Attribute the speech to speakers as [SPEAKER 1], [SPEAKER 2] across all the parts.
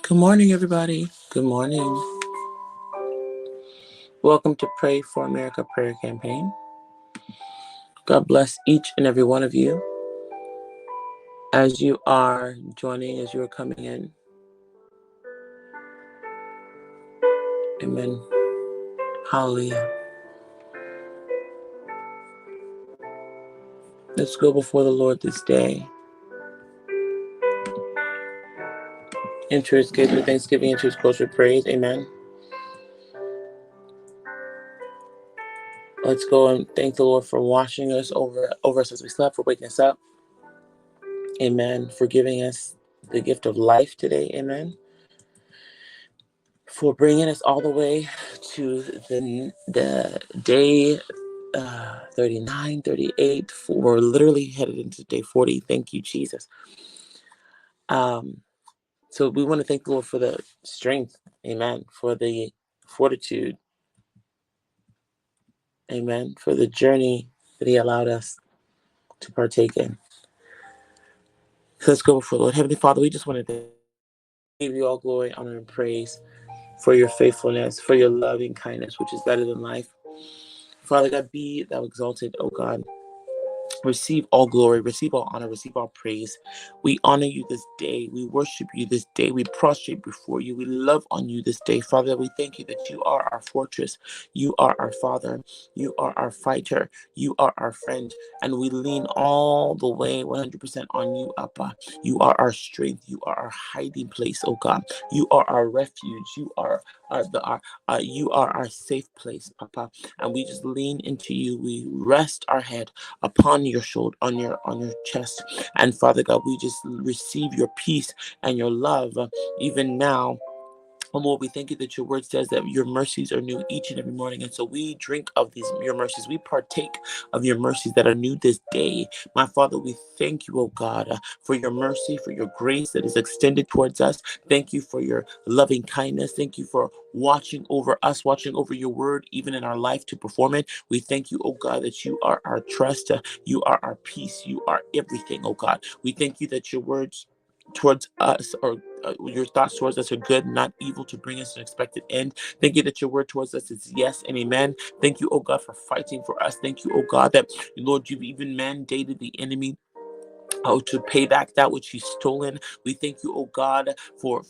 [SPEAKER 1] Good morning, everybody. Good morning. Welcome to Pray for America Prayer Campaign. God bless each and every one of you as you are joining, as you are coming in. Amen. Hallelujah. Let's go before the Lord this day. Enter his gates with thanksgiving, into his courts with praise. Amen. Let's go and thank the Lord for washing us over us as we slept, for waking us up. Amen. For giving us the gift of life today. Amen. For bringing us all the way to the day 39, 38. We're literally headed into day 40. Thank you, Jesus. So we want to thank the Lord for the strength. Amen. For the fortitude. Amen. For the journey that he allowed us to partake in. So let's go before the Lord. Heavenly Father, we just want to give you all glory, honor, and praise for your faithfulness, for your loving kindness, which is better than life. Father God, be thou exalted, O God. Receive all glory, receive all honor, receive all praise. We honor you this day. We worship you this day. We prostrate before you. We love on you this day. Father, we thank you that you are our fortress. You are our Father. You are our fighter. You are our friend. And we lean all the way 100% on you, Abba. You are our strength. You are our hiding place, oh God. You are our refuge. You are our safe place, Papa. And we just lean into you. We rest our head upon your shoulder, on your chest. And Father God, we just receive your peace and your love even now. And Lord, we thank you that your word says that your mercies are new each and every morning. And so we drink of your mercies. We partake of your mercies that are new this day. My Father, we thank you, oh God, for your mercy, for your grace that is extended towards us. Thank you for your loving kindness. Thank you for watching over us, watching over your word, even in our life to perform it. We thank you, oh God, that you are our trust. You are our peace. You are everything, oh God. We thank you that your words towards us, or your thoughts towards us, are good, not evil, to bring us an expected end. Thank you that your word towards us is yes and amen. Thank you, oh God, for fighting for us. Thank you, oh God, that, Lord, you've even mandated the enemy to pay back that which he's stolen. We thank you, oh God, for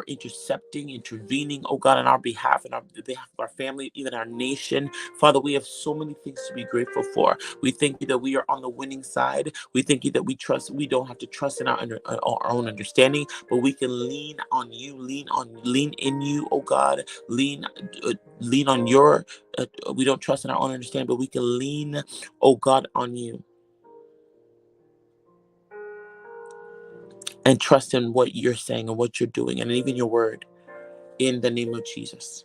[SPEAKER 1] intercepting, intervening, oh God, on our behalf and on behalf of our family, even our nation. Father, we have so many things to be grateful for. We thank you that we are on the winning side. We thank you that we don't have to trust in our own understanding, but we can lean on you, lean in you, oh God, lean on your, we don't trust in our own understanding, but we can lean, oh God, on you. And trust in what you're saying and what you're doing, and even your word, in the name of Jesus.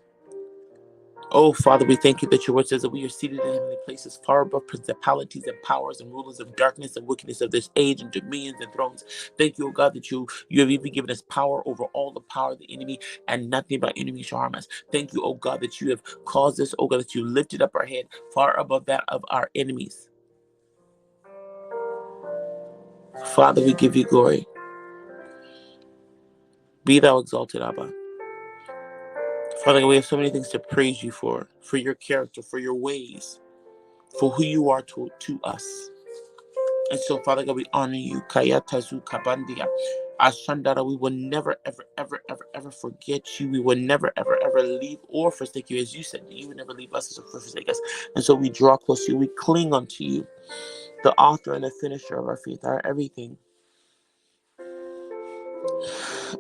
[SPEAKER 1] Oh, Father, we thank you that your word says that we are seated in heavenly places, far above principalities and powers and rulers of darkness and wickedness of this age, and dominions and thrones. Thank you, oh God, that you have even given us power over all the power of the enemy, and nothing but enemy shall harm us. Thank you, oh God, that you have caused us, oh God, that you lifted up our head far above that of our enemies. Father, we give you glory. Be thou exalted, Abba. Father, we have so many things to praise you for your character, for your ways, for who you are to us. And so, Father God, we honor you. Kayatazu Kabandia. Ashandara, we will never, ever, ever, ever, ever forget you. We will never, ever, ever leave or forsake you. As you said, you would never leave us or forsake us. And so we draw close to you. We cling unto you, the author and the finisher of our faith, our everything.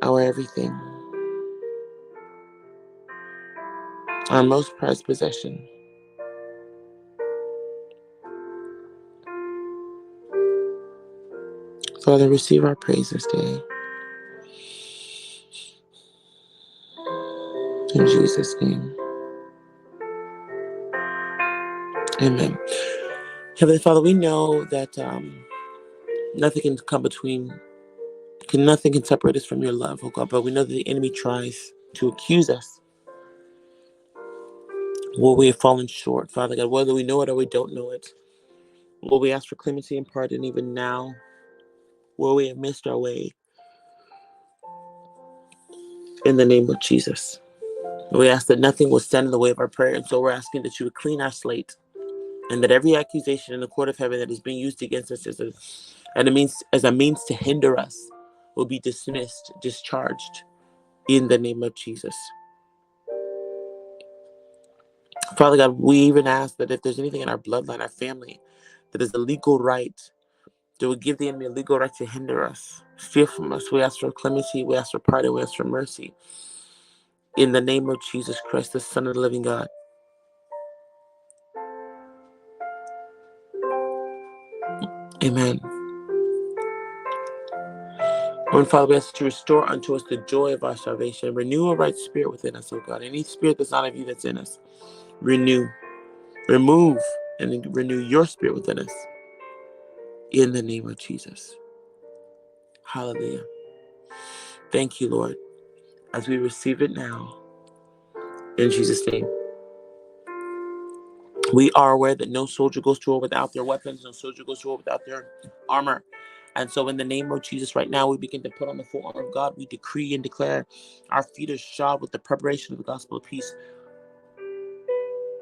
[SPEAKER 1] Our everything. Our most prized possession. Father, receive our praise this day. In Jesus' name. Amen. Heavenly Father, we know that nothing can separate us from your love, oh God, but we know that the enemy tries to accuse us where we have fallen short, Father God, whether we know it or we don't know it. Lord, we ask for clemency and pardon even now, where we have missed our way. in the name of Jesus. We ask that nothing will stand in the way of our prayer, and so we're asking that you would clean our slate, and that every accusation in the court of heaven that is being used against us as a means to hinder us will be dismissed, discharged, in the name of Jesus. Father God, we even ask that if there's anything in our bloodline, our family, that is a legal right, that would give the enemy a legal right to hinder us, steal from us, we ask for clemency, we ask for pardon, we ask for mercy. In the name of Jesus Christ, the Son of the living God. Amen. And Father, we ask that you restore unto us the joy of our salvation. Renew a right spirit within us, oh God. Any spirit that's not of you that's in us, renew, remove, and renew your spirit within us. In the name of Jesus. Hallelujah. Thank you, Lord, as we receive it now. In Jesus' name. We are aware that no soldier goes to war without their weapons, no soldier goes to war without their armor. And so in the name of Jesus right now, we begin to put on the full armor of God. We decree and declare our feet are shod with the preparation of the gospel of peace.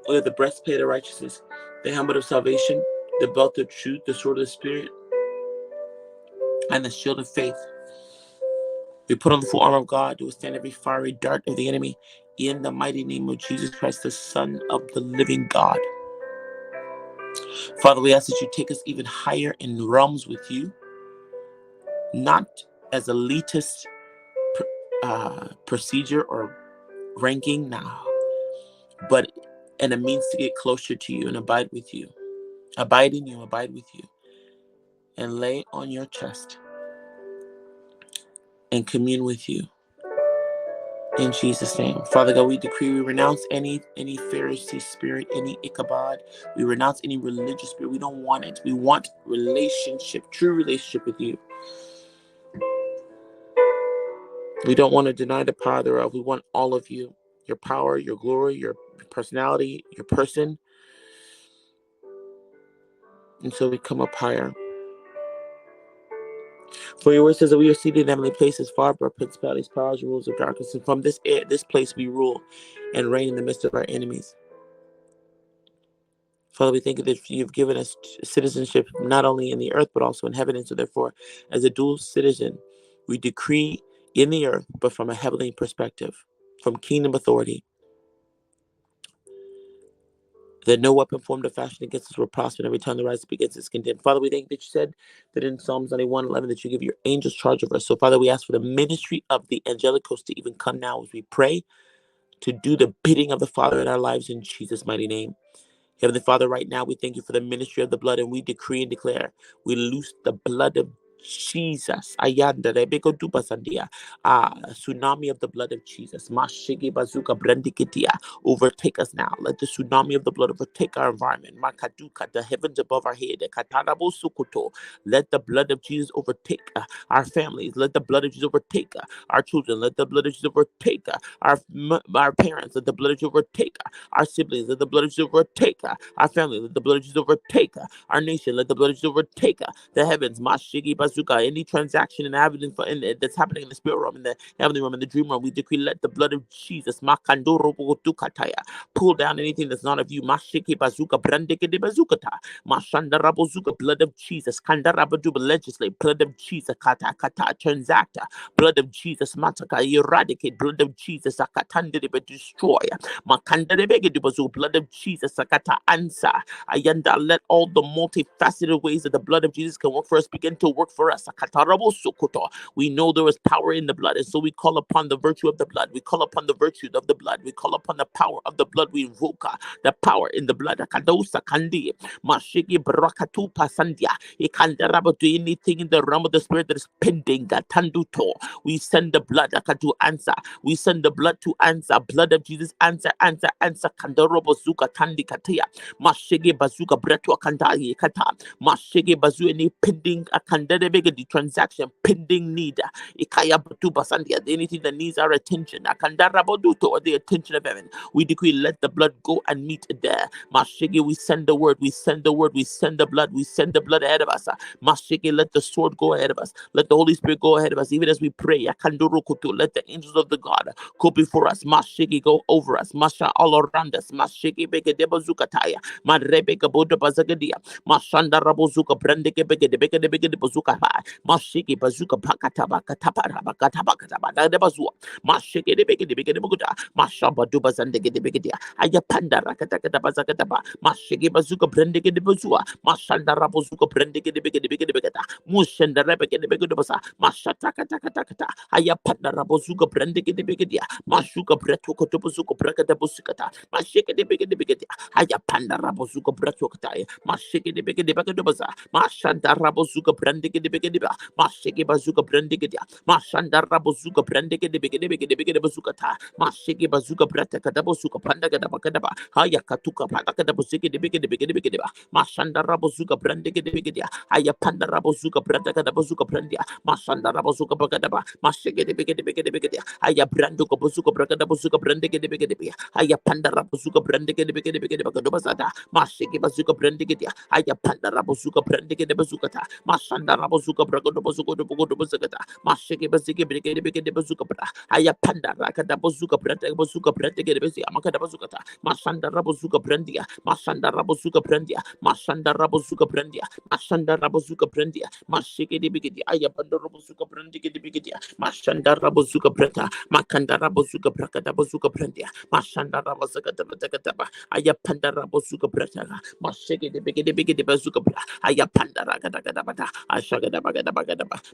[SPEAKER 1] We have the breastplate of righteousness, the helmet of salvation, the belt of truth, the sword of the Spirit, and the shield of faith. We put on the full armor of God to withstand every fiery dart of the enemy. In the mighty name of Jesus Christ, the Son of the living God. Father, we ask that you take us even higher in realms with you, not as elitist procedure or ranking now, but in a means to get closer to you and abide with you. Abide in you, abide with you, and lay on your chest and commune with you. In Jesus' name. Father God, we decree, we renounce any Pharisee spirit, any Ichabod. We renounce any religious spirit. We don't want it. We want relationship, true relationship with you. We don't want to deny the power thereof. We want all of you. Your power, your glory, your personality, your person. And so we come up higher. For your word says that we are seated in heavenly places, far above principalities, powers, and rules of darkness. And from this place we rule and reign in the midst of our enemies. Father, we thank you that you've given us citizenship not only in the earth, but also in heaven. And so therefore, as a dual citizen, we decree in the earth, but from a heavenly perspective, from kingdom authority, that no weapon formed or fashioned against us will prosper, and every tongue that rises up against us is condemned. Father, we thank you that you said that in Psalms 91:11 that you give your angels charge over us. So, Father, we ask for the ministry of the angelic host to even come now as we pray to do the bidding of the Father in our lives in Jesus' mighty name. Heavenly Father, right now we thank you for the ministry of the blood, and we decree and declare we loose the blood of Jesus. Ayanda rebeko dupa sandia. Tsunami of the blood of Jesus. Mashigi bazuka brandikitia. Overtake us now. Let the tsunami of the blood overtake our environment. Makaduka, the heavens above our head. Katarabo sukoto. Let the blood of Jesus overtake our families. Let the blood of Jesus overtake our children. Let the blood of Jesus overtake our parents. Let the blood of Jesus overtake our siblings. Let the blood of Jesus overtake our family. Let the blood of Jesus overtake our nation. Let the blood of Jesus overtake the heavens. Mashigi bazuka. Any transaction and happening that's happening in the spirit realm, in the heavenly realm, in the dream realm, we decree let the blood of Jesus makandoro bogotukataya pull down anything that's not of you. Mashiki bazuka brandeke de bazukata. Mashandara bozuka. Blood of Jesus. Kandarabaduba. Legislate. Blood of Jesus. Kata kata. Transact. Blood of Jesus. Mataka. Eradicate. Blood of Jesus. Akatandere. Destroy. Makandere bazu. Blood of Jesus. Akata. Answer. Ayanda. Let all the multifaceted ways that the blood of Jesus can work for us begin to work for us. Akatarabo sukoto. We know there is power in the blood, and so we call upon the virtue of the blood. We call upon the virtue of the blood. We call upon the power of the blood. We invoke the power in the blood. Akadosa kandi. Mashiki brakatu pasandia. Ikandaraba. Do anything in the realm of the spirit that is pending. Gatanduto. We send the blood to answer. We send the blood to answer. Blood of Jesus, answer, answer, answer. Kandarobo zuka tandi katia. Mashige bazuka bretua kandai kata. Mashige bazu any pending akandere the transaction pending need. Ikaya Batuba Sandia, anything that needs our attention. Akandara Boduto, or the attention of heaven. We decree, let the blood go and meet there. Mashigi, we send the word, we send the word, we send the blood, we send the blood ahead of us. Mashigi, let the sword go ahead of us. Let the Holy Spirit go ahead of us, even as we pray. Akandurukutu, let the angels of the God go before us. Mashigi, go over us. Masha, all around us. Mashigi, beke debazukataya. Marebeka boda bazagadia. Mashanda rabozuka brandeke beke de bazuka pa. Mashigi bazuka pakataba katapara bakatabakataba de bazua. Mashigi de beke de buguda. Mashaba dubazandeke de begedia. Ayapanda rakataka bazakataba. Mashigi bazuka brandeke de bazua. Mashanda rabozuka brandeke de begeta. Mushenda rebeke de begudabasa. Mashataka takata. Ayapanda rabozuka brandeke de begedia. Mashuka bretuko tobuzuka brakata busikata. Mashike de begedia. Ayapanda rabozuka bratokata. Mashike de begedia. Mashanda rabozuka brandeke de begedia. Mashike bazuka brandegedia. Mashanda rabozuka brandeke de begedia bazukata. Mashike bazuka brataka dabosuka pandaga dabakadaba. Hayakatuka pataka dabusike de begedia. Mashanda rabozuka brandeke de begedia. Ayapanda rabozuka brataka dabosuka brandia. Mashanda rabozuka bagadaba. Mashike de begedia. Ayabranduka bozuka brakada bozuka brandeke de begedia. Ayapanda rabozuka brandeke de begedia bakadobazada. Mashike bazuka brandegedia. Ayapanda rabozuka brandeke de bazukata. Mashanda rabozuka brakada bozuka de bozagata. Mashike bazike de bazuka bra. Ayapanda rakada bozuka brandeke de bezia makada bazukata. Mashanda rabozuka brandia. Mashanda rabozuka brandia. Mashanda rabozuka brandia. Mashanda rabozuka brandia. Mashike de begedia. Ayapanda rabozuka brandeke de begedia. Mashanda rabozuka brata. Makanda rabozuka brakada bozuka brandia. Mashanda rabozuka tabakataba. Ayapanda rabozuka brata. Mashike de begede bazuka bra. Ayapanda rakada. Ashagada bagada.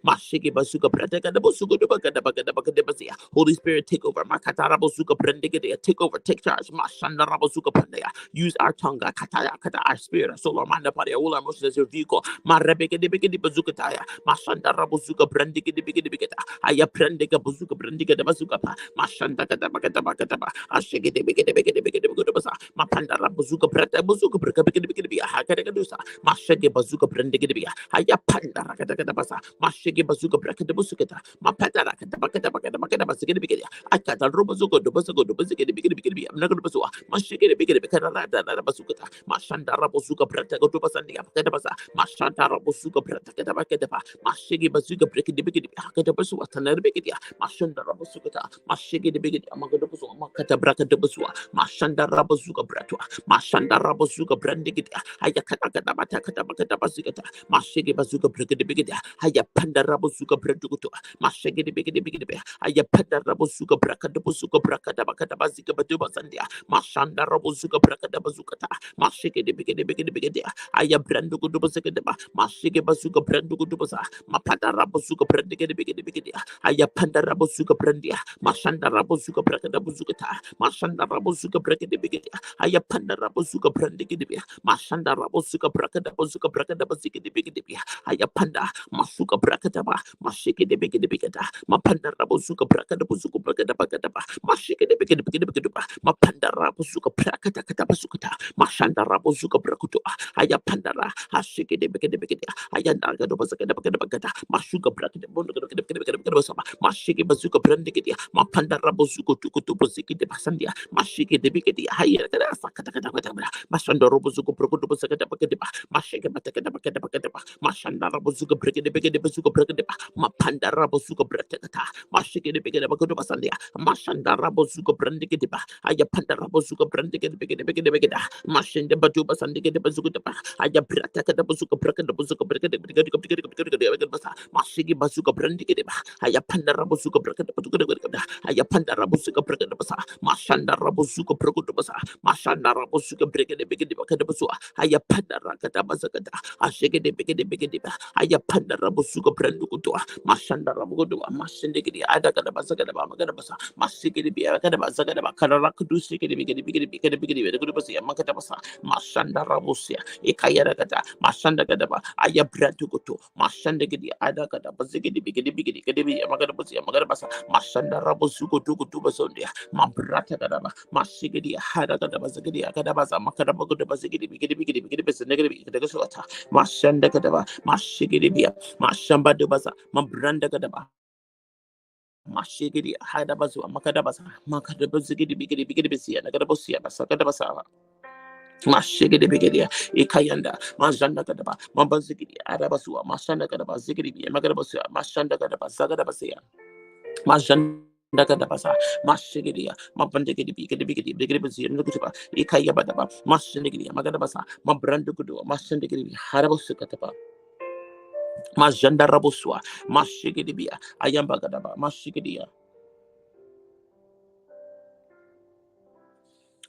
[SPEAKER 1] Mashike bazuka brata kada bozuka bagada bazia. Holy Spirit, take over. Makata rabozuka brandegede. Take over, take charge. Mashanda rabozuka brandea. Use our tongue, kata, our spirit, our soul, our mind, our body, all our emotions as your vehicle. Marebeke de bazuka taya. Mashanda rabozuka brandegede begeta. Ayaprendeka bazuka brandegede bazuka pa. Mashanda kada bagada. Ashike de begede baza. Mapanda rabozuka brata bazuka begede biya. Hakada dusa. Mashake bazuka brandegede biya. Ayapanda rakada baza. Mashake bazuka brakada busukata. Mapanda rakada bagada bazigede begede. Akata robozuka do bazigede begede. I'm not going to bazua. Mashake de begede rada bazukata. Mashanda rabozuka brata go to basandia bagada baza. Mashanda rabozuka brata kada bagada ba. Mashake bazuka begede. Hakada bazua tanar begede. Mashanda rabozukata. Mashake de begede. Amagada bazua. Makata brakada bazua. Mashanda rabozuka bratua. Mashanda rabozuka brandigita. Ayakata kata bazigata. Mashake bazuka brigada. Ayapanda rabozuka brandugutu. Mashake de begede. Ayapanda rabozuka brakada bazuka brakada bakata bazika batuba sandia. Mashanda rabozuka brakada bazukata. Mashake de begede. Ayabrandugutu bazikadeba. Mashake bazuka brandugutu baza. Mapada rabozuka brandigede. Ayapanda rabozuka brandia. Mashanda rabozuka brakada bazukata. Mashanda rabozuka brigade. Ayapanda rabozuka brandigede. Mashanda rabozuka brakada bazikede. Ayapanda masuka brakada ba. Mashike de begede. Mapanda rabozuka brakada bazuka brakada ba. Mashike de begede ba. Mapanda rabozuka brakada kata bazukata. Mashanda rabozuka brakuto. Ayapanda ra. Hashike de begede. Ayanda gado bazakada bagada. Mashuka brakada bondo gado basama. Mashike bazuka brandigede. Mapanda rabozuka tukutu bazikede basandia. Mashike de begede. Hayya kada sakata kata. Mashanda rabozuka brakuto bazakada bagada. Mashike batakada bagada. Mashanda rabozuka begede bazuka brakada. Mapanda rabozuka brakata. Mashike de begede bagado basandia. Mashanda rabozuka brandigede ba. Ayapanda rabozuka brandigede begede. Mashende batu basandigede bazuka ba. Ayabrata kada bazuka brakada begede basa. Mashike bazuka brandigede ba. Ayapanda rabozuka brakada begede. Ayapanda rabozuka brakada basa. Mashanda rabozuka brakada basa. Mashanda rabozuka begede bakada basu. Ayapanda rakada bazakada. Ashike de begede. Ayapanda rabozuka brandukutua. Mashanda rabokutua. Mashende adakada bazakada magada basa. Mashike de biya kada bazakada bakara rakudu shike de begede basa. Makada basa. Mashanda rabosia. Ekayara kata. Mashanda kada ba. Ayabrandukutu. Mashanda gidi adakada bazikede begede magada basa. Mashanda rabozuka tukutu basondia. Mambrata kada ba. Mashike de hadakada bazikede kada basa. Makada bagudu bazikede begede basa. Negede begede suata. Mashanda kada ba. Mashike Mashigidibia, Mashamba de Baza, Mabranda Gadaba. Mashigidi, Hadabazu, Makadabasa, Makadabazigidi, Bigidi, Bigidi, Bisia, Nagadabosia, Basakadabasa. Mashigidi Bigidia, Ikayanda, Mazanda Gadaba, Mambazigidi, Adabasua, Mashanda Gadaba, Zigidi, Magadabasua, Mashanda Gadaba, Zagadabasia, Mazanda Gadabasa, Mashigidia, Mabandagidi, Bigidi, Bigidi, Bigidi, Bazia, Nukutuba, Ikayabadaba, Mashinigidi, Magadabasa, Mabrandukudu, Mashinigidi, Hadabosukataba. Mazanda Rabusua, Mashigidibia, Ayambagadaba, Mashigidia.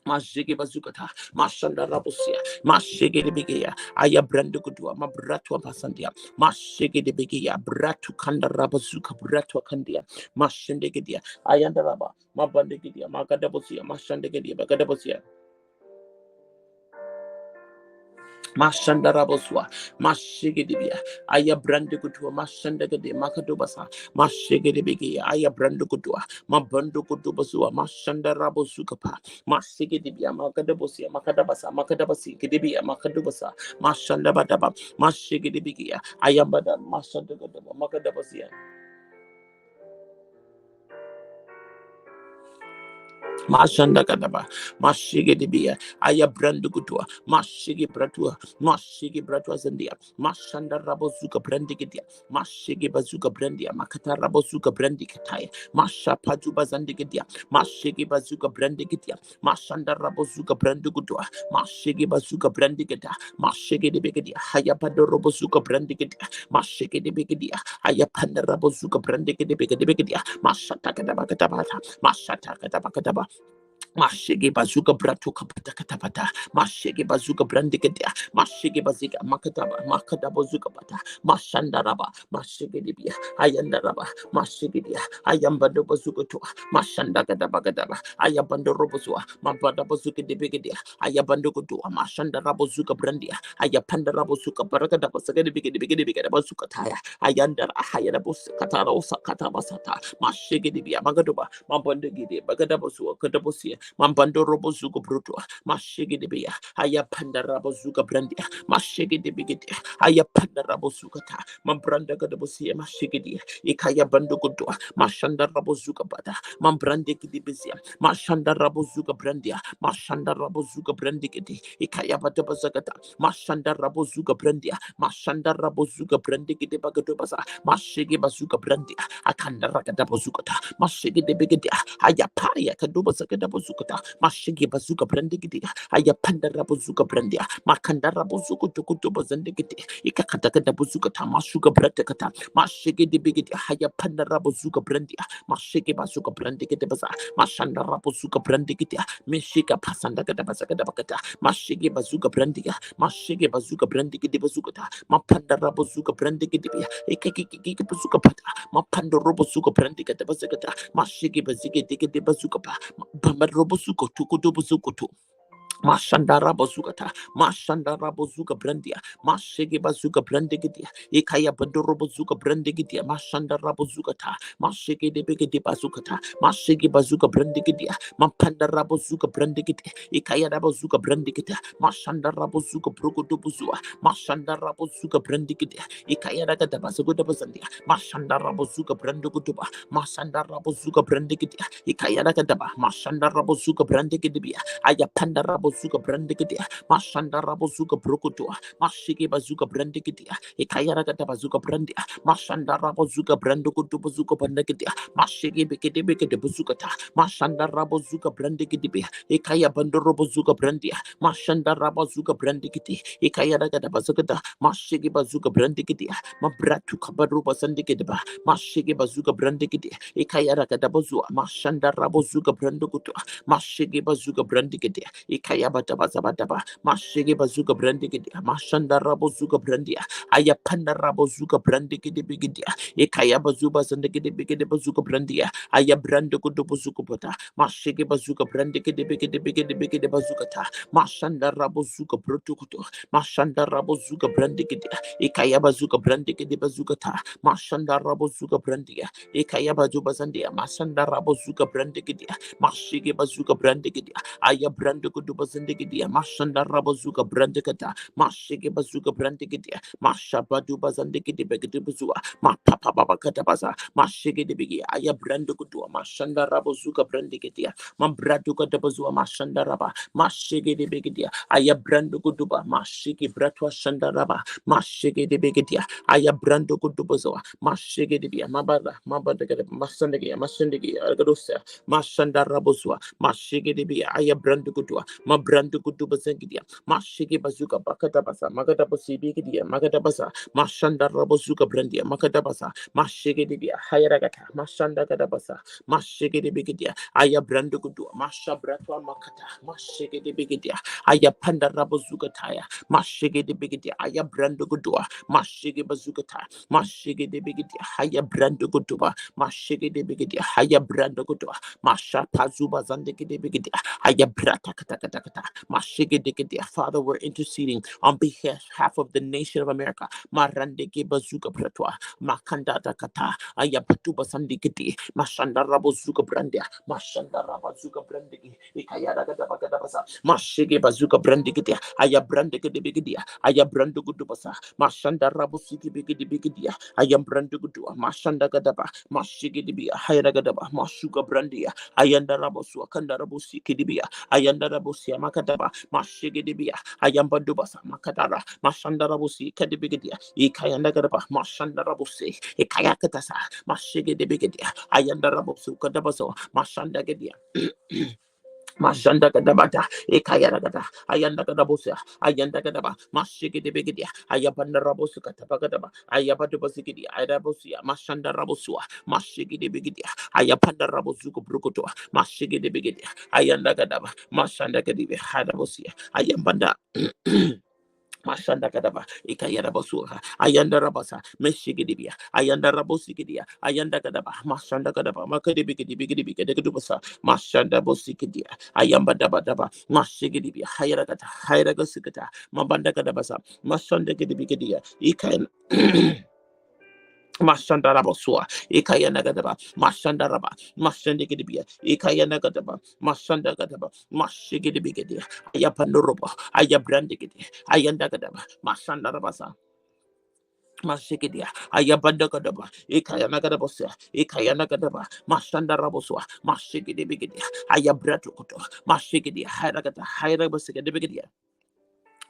[SPEAKER 1] Mashigi bazukata, Mashanda Rabusia, Mashigi de Bigia, Aya Brandukudua, Mabratua Pasandia, Mashigi de Bigia, Bratu Kanda Rabazuka, Bratua Kandia, Mashindigidia, Ayandaraba, Mabandigidia, Makadabusia, Mashandigidia, Bagadabusia. Mashandaraboswa, Mashigidibia, Aya Brandukutua, Mashandagadi, Makadubasa, Mashigidibigi, Aya Brandukutua, Mabandukutubasua, Mashandarabosukapa, Mashigidibia, Makadabosia, Makadabasa, Makadabasi, Kidibia, Makadubasa, Mashandabadaba, Mashigidibigia, Ayambada, Mashandagaba, Makadabasia. Mashanda Kadaba, Mashigi Dibia, Aya Brandukutua, Mashigi Bratua, Mashigi Bratua Zandia, Mashanda Rabozuka Brandikidia, Mashigi Bazuka Brandia, Makata Rabozuka Brandikataya, Masha Pajuba Zandikidia, Mashigi Bazuka Brandikidia, Mashanda Rabozuka Brandukutua, Mashigi Bazuka Brandikata, Mashigi Dibikidia, Hayapado Robozuka Brandikidia, Mashigi Dibikidia, Ayapanda Rabozuka Brandikidia, Mashata Kadabakatabata, Mashata Kadabakataba. Mashigi bazuka bratuka patakatapata, Mashigi bazuka brandikedia, Mashigi bazika makataba, Makadabazuka pata, Mashandaraba, Mashigi dibia, Ayandaraba, Mashigi dia, Ayambando bazuka tua, Mashandakadabagadaba, Ayabando robozua, Mabada bazuka dibigidia, Ayabando kutua, Mashandarabozuka brandia, Ayapandarabozuka barakadaba, Sagadi bazuka taya, Ayandara, Hayadabus, Katarosa, Katabasata, Mashigi dibia, Magaduba, Mambandagidi, Bagadabasu, Kadabusia. Mambando robo zugo bruto, mashigi de bia, aya panda rabo zuga brandia, mashigi de bigidi, aya panda rabo zugata, mambranda gadabusia, mashigi de, ikaya bando gudo, mashanda rabo zuga bada, mambrande gidi bizia, mashanda rabo zuga brandia, mashanda rabo zuga brandigidi, ikaya bada bazagata, mashanda rabo zuga brandia, mashanda rabo zuga brandigidi bagadobaza, mashigi bazuga brandia, akanda ragada bazugata, mashigi de bigidi, aya paya kadobaza gadabazugata. Mashigi bazuka brandigidia, Ayapanda rabuzuka brandia, Makanda rabuzuku tukutu bazandigiti, Ikakataka buzuka tamashuka bratakata, Mashigi di bigidia, Ayapanda rabuzuka brandia, Mashigi bazuka brandigiti baza, Mashanda rabuzuka brandigitia, Mishika pasanda gadabazaka bakata, Mashigi bazuka brandia, Mashigi bazuka brandigiti bazukata, Mapanda rabuzuka brandigitibia, Ikaki bazuka pata, Mapanda robuzuka brandigata bazakata, Mashigi baziki digiti bazuka pa, Bamba robuzuko tukutu. Mashandara bazukata, Mashandara bazuka brandia, Mashigi bazuka brandigidia, Ikaya bandoro bazuka brandigidia, Mashandara bazukata, Mashigi de bigidi bazukata, Mashigi bazuka brandigidia, Mampandara bazuka brandigidia, Ikaya bazuka brandigidia, Mashandara bazuka brukutu buzua, Mashandara bazuka brandigidia, Ikaya da bazuka bazandia, Mashandara bazuka brandukutuba, Mashandara bazuka brandigidia, Ikaya da Mashandara bazuka brandigidia, Ayapanda rabozuka brandikidia, Mashanda rabozuka brukutua, Mashiki bazuka brandikidia, Ikayara kata bazuka brandia, Mashanda rabozuka brandukutu bazuka brandikidia, Mashiki bikidi bazukata, Mashanda rabozuka brandikidibia, Ikaya bandoro bazuka brandia, Mashanda rabozuka brandikiti, Ikayara kata bazukata, Mashiki bazuka brandikidia, Mabratu kabaru basandikidiba, Mashiki bazuka brandikidia, Ikayara kata bazua, Mashanda rabozuka brandukutua, Mashigi bazuka brandigede, Ikaya batabazabadaba, Mashigi bazuka brandigede, Mashanda rabozuka brandia, Ayapanda rabozuka brandigede bigidia, Ikaya bazuba zandigede bigede bazuka brandia, Ayabrandikudu bazuka bota, Mashigi bazuka brandigede bigede bazuka ta, Mashanda rabozuka brutukutu, Mashanda rabozuka brandigede, Ikaya bazuka brandigede bazuka ta, Mashanda rabozuka brandia, Ikaya bazuba zandia, Mashanda rabozuka brandigede, Mashigi bazuka brandigidia, Aya brandukudu bazindigidia, Mashanda Rabazuka Brandicata, Mashiki Bazuka Brandigidia, Mashabadu Bazandigidi Begidibuzua, Mapapa Babakatabaza, Mashiki de Bigi, Aya Brandukudua, Mashanda Rabazuka Brandigidia, Mambraduka de Bazua, Mashanda Raba, Mashiki de Bigidia, Aya Brandukuduba, Mashiki Bratwa Shandaraba, Mashiki de Bigidia, Aya Brandukudubazoa, Mashiki de Bia, Mabada, Masandigi, Masandigi, Agadosa, Mashanda Rabuzua, Mashiki de Bia, Aya Brandukudua, Mabrandukuduba Zengidia, Mashiki Bazuka Bakatabasa, Magadabusi Bigidia, Magadabasa, Mashanda Rabazuka Brandia, Makadabasa, Mashiki de Bia, Hayaragata, Mashanda Gadabasa, Mashiki de Bigidia, Aya Brandukudua, Masha Bratwa Makata, Mashiki de Bigidia, Aya Panda Rabazuka Taya, Mashiki de Bigidia, Aya Brandukudua, Mashiki Bazukata, Mashiki de Bigidia, Aya Brandukudua, Mashiki de Bigidia, Aya Brandukudua, Masha Pazuba Zandiki de Bigidia, Aya Brata Katakata, Mashiki de Bigidia. Father, we're interceding on behalf of the nation of America. Marandiki Bazuka Pratwa, Makanda Dakata, Aya Patuba Sandikiti, Mashanda Rabazuka Brandia, Mashanda Rabazuka Brandiki, Ikayada Gadabasa, Mashiki Bazuka Brandikitia, Aya Brandiki de Bigidia, Aya Brandugudubasa, Mashanda Rabusiki Bigidia, Aya Brandugudua, Mashanda Gadaba, Mashiki Dibia, Hayragadaba, Mashuka Brandia, Ayanda Rabosua, Kandarabusi Kidibia, Ayanda Rabusia Makadaba, Mashiki Dibia, Ayambadubasa, Makadara, Mashanda Rabusi, Kadibigia, Ikayanda Gadaba, Mashanda Rabusi, Ikayakatasa, Mashiki Dibigia, Ayanda Rabusu Kadabaso, Mashanda Gadia. Mashanda Gadabata, Ekayaragada, Ayanda Gadabusia, Ayanda Gadaba, Mashiki de Bigidia, Ayabanda Rabusuka Tabagadaba, Ayabadubasigia, Ayabusia, Mashanda Rabusua, Mashiki de Bigidia, Ayapanda Rabusuka Brukutua, Mashiki de Bigidia, Ayanda Gadaba, Mashanda Gadibi, Hadabusia, Ayambanda. Mashanda Kadaba, Ikayana Basura, Ayanda Rabasa, Meshigidibia, Ayanda Rabosigidia, Ayanda Kadaba, Mashanda Kadaba, Makadibigidibigidibigidibasa, Mashanda Bosikidia, Ayamba Daba Daba, Mashigidibia, Hayaragata, Hayaragasikata, Mabanda Kadabasa, Mashanda Gidibigidia, Ikayan. Mashandarabosua, Ikayanagadaba, Mashandaraba, Mashandikidibia, Ikayanagadaba, Mashandagadaba, Mashigidibigidia, Ayapanduruba, Ayabrandigidi, Ayandagadaba, Mashandarabasa. Mashikidia, Ayabandagadaba, Ikayanagadabosua, Ikayanagadaba, Mashandarabosua, Mashigidibigidia, Ayabratukuto, Mashigidia, Hiragata, Hirabasigidibigidia.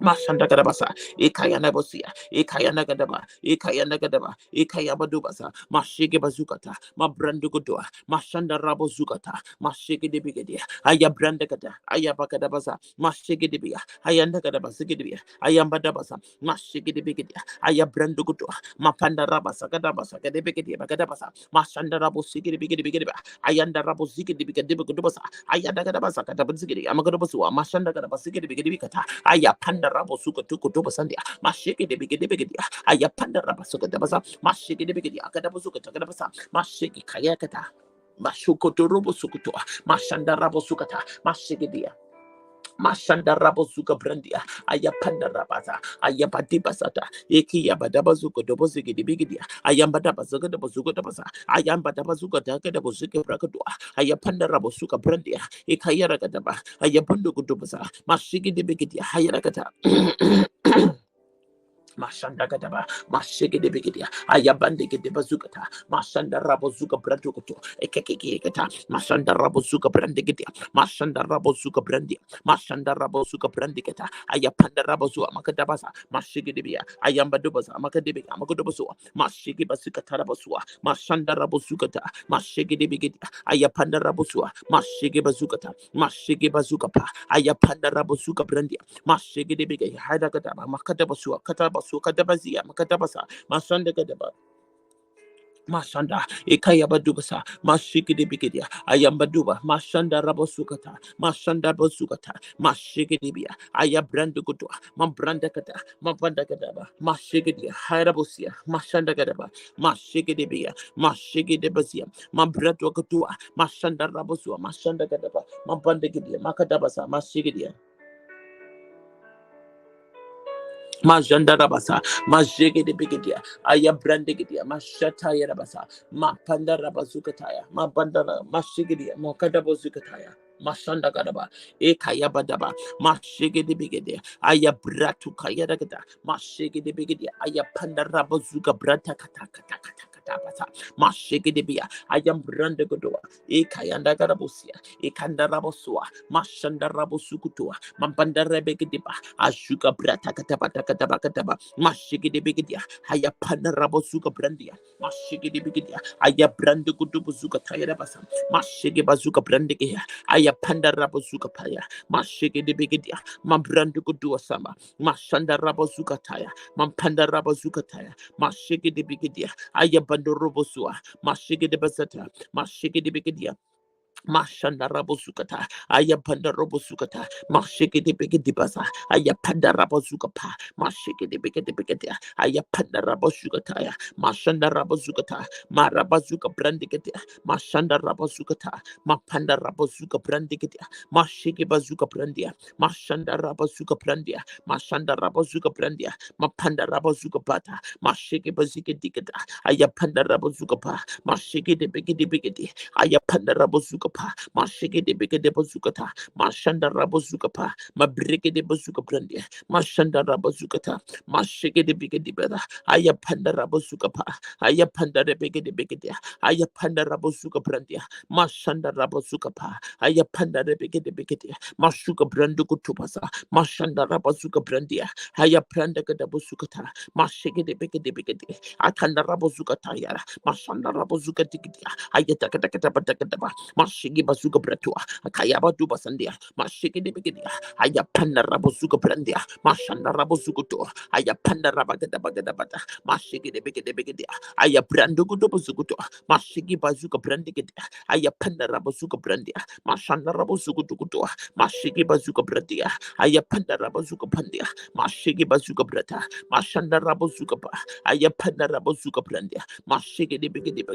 [SPEAKER 1] Mashanda Gadabasa, Ikayana Bosia, Ikayana Gadaba, Ikayana Gadaba, Ikayabadubasa, Mashiki Bazukata, Mabrandugudua, Mashanda Rabo Zukata, Mashiki de Bigadia, Ayabrandagada, Ayabakadabasa, Mashiki de Bia, Ayanda Gadabasigidia, Ayambadabasa, Mashiki de Bigadia, Ayabrandugudua, Mapanda Rabasa, Gadabasa, Gadabigadia, Gadabasa, Mashanda Rabo Siki de Bigadia, Ayanda Rabo Siki de Bigadibudubasa, Ayanda Gadabasa, Gadabazigidi, Amagadabasua, Mashanda Gadabasiki de Bigadibicata, Ayapanda Rabo Suka Tuku Tobasandia, Mashiki de Bigidibigia, Ayapanda Rabasuka Dabasa, Mashiki de Bigidia, Kadabusuka Takabasa, Mashiki Kayakata, Mashuko to Robo Sukutua, Mashanda Rabo Sukata, Mashikidia. Mashanda Rabozuka Brandia, Ayapanda Rabata, Ayabadibasata, Eki Yabadabazuka Doboziki de Bigidia, Ayambadabazuka de Bozuka Dabasa, Ayambadabazuka Daka de Bozuka Brakadua, Ayapanda Rabosuka Brandia, Ekayaragadaba, Ayabanduku Dubasa, Mashiki de Bigidia, Hayaragata. Mashanda Gadaba, Mashiki de Bigidia, Ayabandiki de Bazukata, Mashanda Rabozuka Brandukuto, Ekekikata, Mashanda Rabozuka Brandigidia, Mashanda Rabozuka Brandia, Mashanda Rabozuka Brandicata, Ayapanda Rabozua, Makadabasa, Mashiki de Bia, Ayambadubaza, Makadibia, Makodobasua, Mashiki Basuka Tarabasua, Mashanda Rabozukata, Mashiki de Bigidia, Ayapanda Rabosua, Mashiki Bazukata, Mashiki Bazukapa, Ayapanda Rabozuka Brandia, Mashiki de Bigia, Hadagadaba, Makadabasua, Katabasu, Kadabazia, Makadabasa, Mashanda Gadaba. Mashanda, Ekayabadubasa, Mashiki de Bigidia, Ayambaduba, Mashanda Rabosukata, Mashanda Bosukata, Mashikidibia, Ayabrandukutua, Mambrandakata, Mabandakadaba, Mashikidia, Harabosia, Mashanda Gadaba, Mashikidibia, Mashikidibazia, Mambratuakatua, Mashanda Rabosua, Mashanda Gadaba, Mambandakidia, Makadabasa, Mashikidia. Majanda Rabasa, Majege de Bigidia, Ayabrandigidia, Mashataya Rabasa, Ma Panda Rabazukataya, Ma Bandara, Mashigidia, Mokadabozukataya. Mashanda gadaba, ekaya badaba, mashege de bigede, aya bratu kaya dagada, mashege de bigede, aya panda rabazuka brata kata kata kata kata bata, mashege de bia, aya branda godoa, ekaya ndagarabusia, ekanda rabosua, mashanda rabosukutua, mampanda rebegediba, ashuka brata kata bata kata kata ba, mashege de bigede, aya panda rabosuka brandia, mashege de bigede, aya branda godobuzuka taya basa, mashege bazuka brandige. Aya panda rabozuka paya, mashege de begedia, mambrando kudua sama, mashanda rabozuka taya, mampanda rabozuka taya, mashege de begedia, aya bando robosua, mashege de basata, mashege de begedia. Mashanda rabosukata, ayapanda robosukata, mashike de beke de basa, ayapanda rabosukapa, mashike de beke de beke, ayapanda rabosukata, mashanda rabosukata, marabazuka brandicate, mashanda rabosukata, mapanda rabosuka brandicate, mashike bazuka brandia, mashanda rabosuka brandia, mashanda rabosuka brandia, mapanda rabosuka bata, mashike bazika dicata, ayapanda rabosuka pa, mashike de beke de beke. Ayapanda rabozukapa, mashike de beke de bazukata, mashanda rabozukapa, mabreke de bazuka brandia, mashanda rabozukata, mashike de beke de beda, ayapanda rabozukapa, ayapanda de beke de beke de, ayapanda rabozuka brandia, mashanda rabozukapa, ayapanda de beke de, mashuka branduku tupasa, mashanda rabozuka brandia, ayapanda de bazukata, mashike de beke de, akanda rabozukata yara, mashanda rabozuka tikitia, ayatakatakatabatagataba, mashigi bazuka bratua, akayaba duba sandia, mashigi de begidia, ayapanda rabozuka brandia, mashanda rabozukuto, ayapanda rabagadabagadabata, mashigi de begidia, ayabrandukutobuzukuto, mashigi bazuka brandigidia, ayapanda rabozuka brandia, mashanda rabozukutukuto, mashigi bazuka brandia, ayapanda rabozuka pandia, mashigi bazuka brata, mashanda rabozuka pa, ayapanda rabozuka brandia, mashigi de begidia,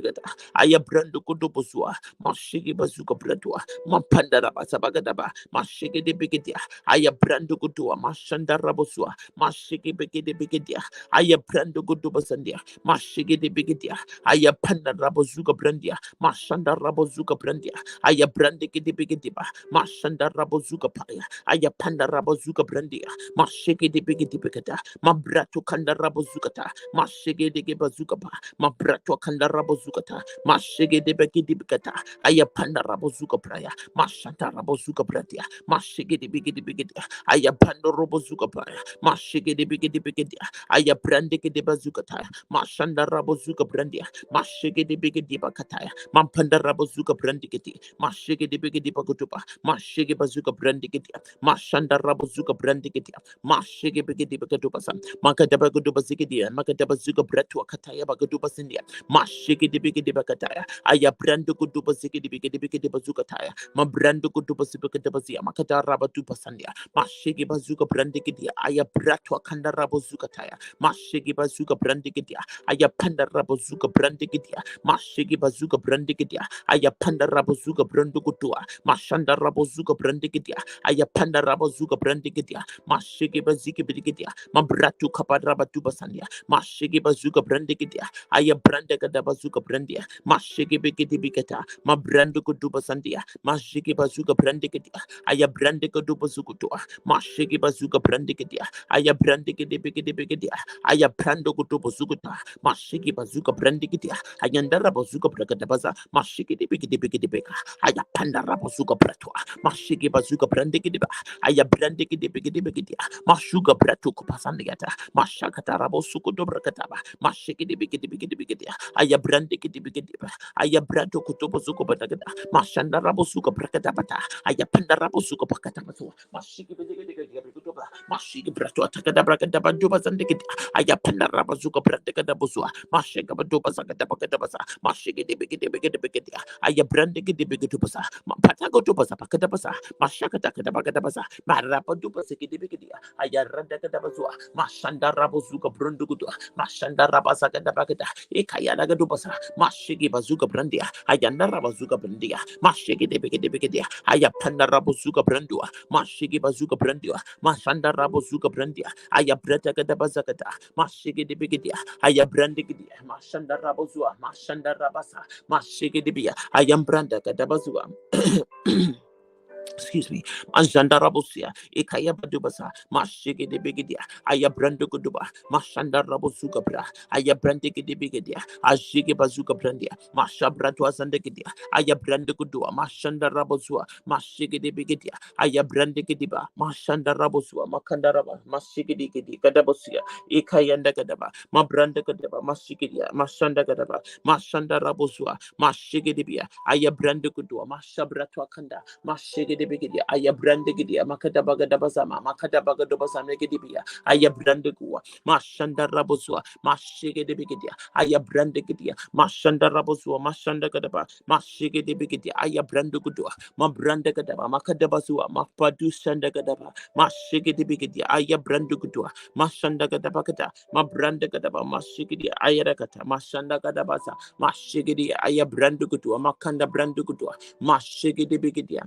[SPEAKER 1] ayabrando kudubuzua, mashigi bazuka bradua, mampandara basabagadaba, mashigi de bigidia, ayabrando kudua, mashandara bosua, mashigi bigidi bigidia, ayabrando kudubasandia, mashigi de bigidia, ayapandara bazuka brandia, mashandara bazuka brandia, ayabrandiki de bigidiba, mashandara bazuka paya, ayapandara bazuka brandia, mashigi de bigidi bigada, mabratu kandara bazukata, mashigi de bazuka pa, mabratu kandara bazukata, mashige de beki de bikata, ayapanda rabozuka praya, mashanta rabozuka pratia, mashige de bigi de bigi, ayapanda robozuka praya, mashige de bigi de, ayabrande de bazukata, mashanda rabozuka brandia, mashige de bigi de bakataya, mampanda rabozuka brandigiti, mashige de bigi de bakutupa, mashige bazuka brandigiti, mashanda rabozuka brandigiti, mashige bigi de bakatupa sam, makataba kutupa zikidi, makataba zuka bretua kataya bakutupa sindia, mashiki di bigi di bakataya, aya brando kutuba siki di bigi di bazukataya, ma brando kutuba sibika bazia, makata raba tuba sandia, mashiki bazuka brandikidia, aya bratwa kanda rabo zukataya, mashiki bazuka brandikidia, aya panda rabo zuka brandikidia, mashiki bazuka brandikidia, aya panda rabo zuka brandukutua, mashanda rabo zuka brandikidia, aya panda rabo zuka brandikidia, mashiki baziki bidikidia, ma bratu kaparaba tuba sandia, mashiki bazuka brandikidia, aya branda kada bazuka brandia, mashiki bikiti bikata, ma brandu kutuba sandia, mashiki bazuka brandikidia, aya brandika duba zukutua, mashiki bazuka brandikidia, aya brandikiti bikiti bikitia, aya brando kutuba zukuta, mashiki bazuka brandikidia, aya ndara bazuka brakata baza, mashiki bikiti bikiti bika, aya pandara bazuka bratua, mashiki bazuka brandikidia, aya brandikiti bikiti bikitia, mashuka bratu kupasandiata, mashakata rabo sukutu brakataba, mashiki bikiti bikiti bikitia, aya brandikiti bikiti, aya brando kutuba zuko batagada, mashanda rabo suka brakata bata, aya pandara bazuka brakata batua, mashiki bikiti bikituba, mashiki bratu atakada brakata baduba zandikiti, aya pandara bazuka brakata buzua, mashika baduba zakata bakata basa, mashiki bikiti bikiti bikiti, aya brandikiti bikiti basa, patago tuba zapakata basa, mashakata kada bakata basa, marapa duba sikiti bikiti, aya randa kada bazua, mashanda rabo zuka brundukutu, mashanda rabasa kada bakata, ikaya daga dubasa, mashiki bazuka brandia, ayanda rabazuka brandia, mashiki de ayapanda rabazuka brandua, mashiki bazuka brandia, mashanda rabazuka brandia, ayabrata kada bazakata, mashiki de bigidia, ayabrandigidia, mashanda rabazua, mashanda rabasa, mashiki de bia, ayambranda kada bazua. excuse me, Manjandarabusia, Ikaya Badubasa, Mashiki de Bigidia, Ayabrando Guduba, Mashandarabuzuka Bra, Ayabrandiki de Bigidia, Ashiki Bazuka Brandia, Mashabratua Sandekidia, Ayabrando Gudua, Mashandarabuzua, Mashiki de Bigidia, Ayabrandiki Diba, Mashandarabuzua, Makandaraba, Mashiki de Gadabusia, Ikayanda Gadaba, Mabranda Gadaba, Mashikidia, Mashanda Gadaba, Mashandarabuzua, Mashiki de Ayabrando Gudua, Mashabratua Kanda, Mashigidi Bigidi, Ayabrandegidi, Makadabagabazama, Makadabagadobazamegidibia, Ayabrandegua, Mashanda Rabuzua, Mashigidi Bigidi, Ayabrandegidi, Mashanda Rabuzua, Mashanda Gadaba, Mashigidi Bigidi, Ayabrandegudua, Mabrandegadaba, Makadabazua, Mapadu Sandagadaba, Mashigidi Bigidi, Ayabrandegudua, Mashanda Gadabakata, Mabrandegadaba, Mashigidi, Ayarakata, Mashanda Gadabaza, Mashigidi, Ayabrandegudua, Makanda Brandegudua, Mashigidi Bigidi.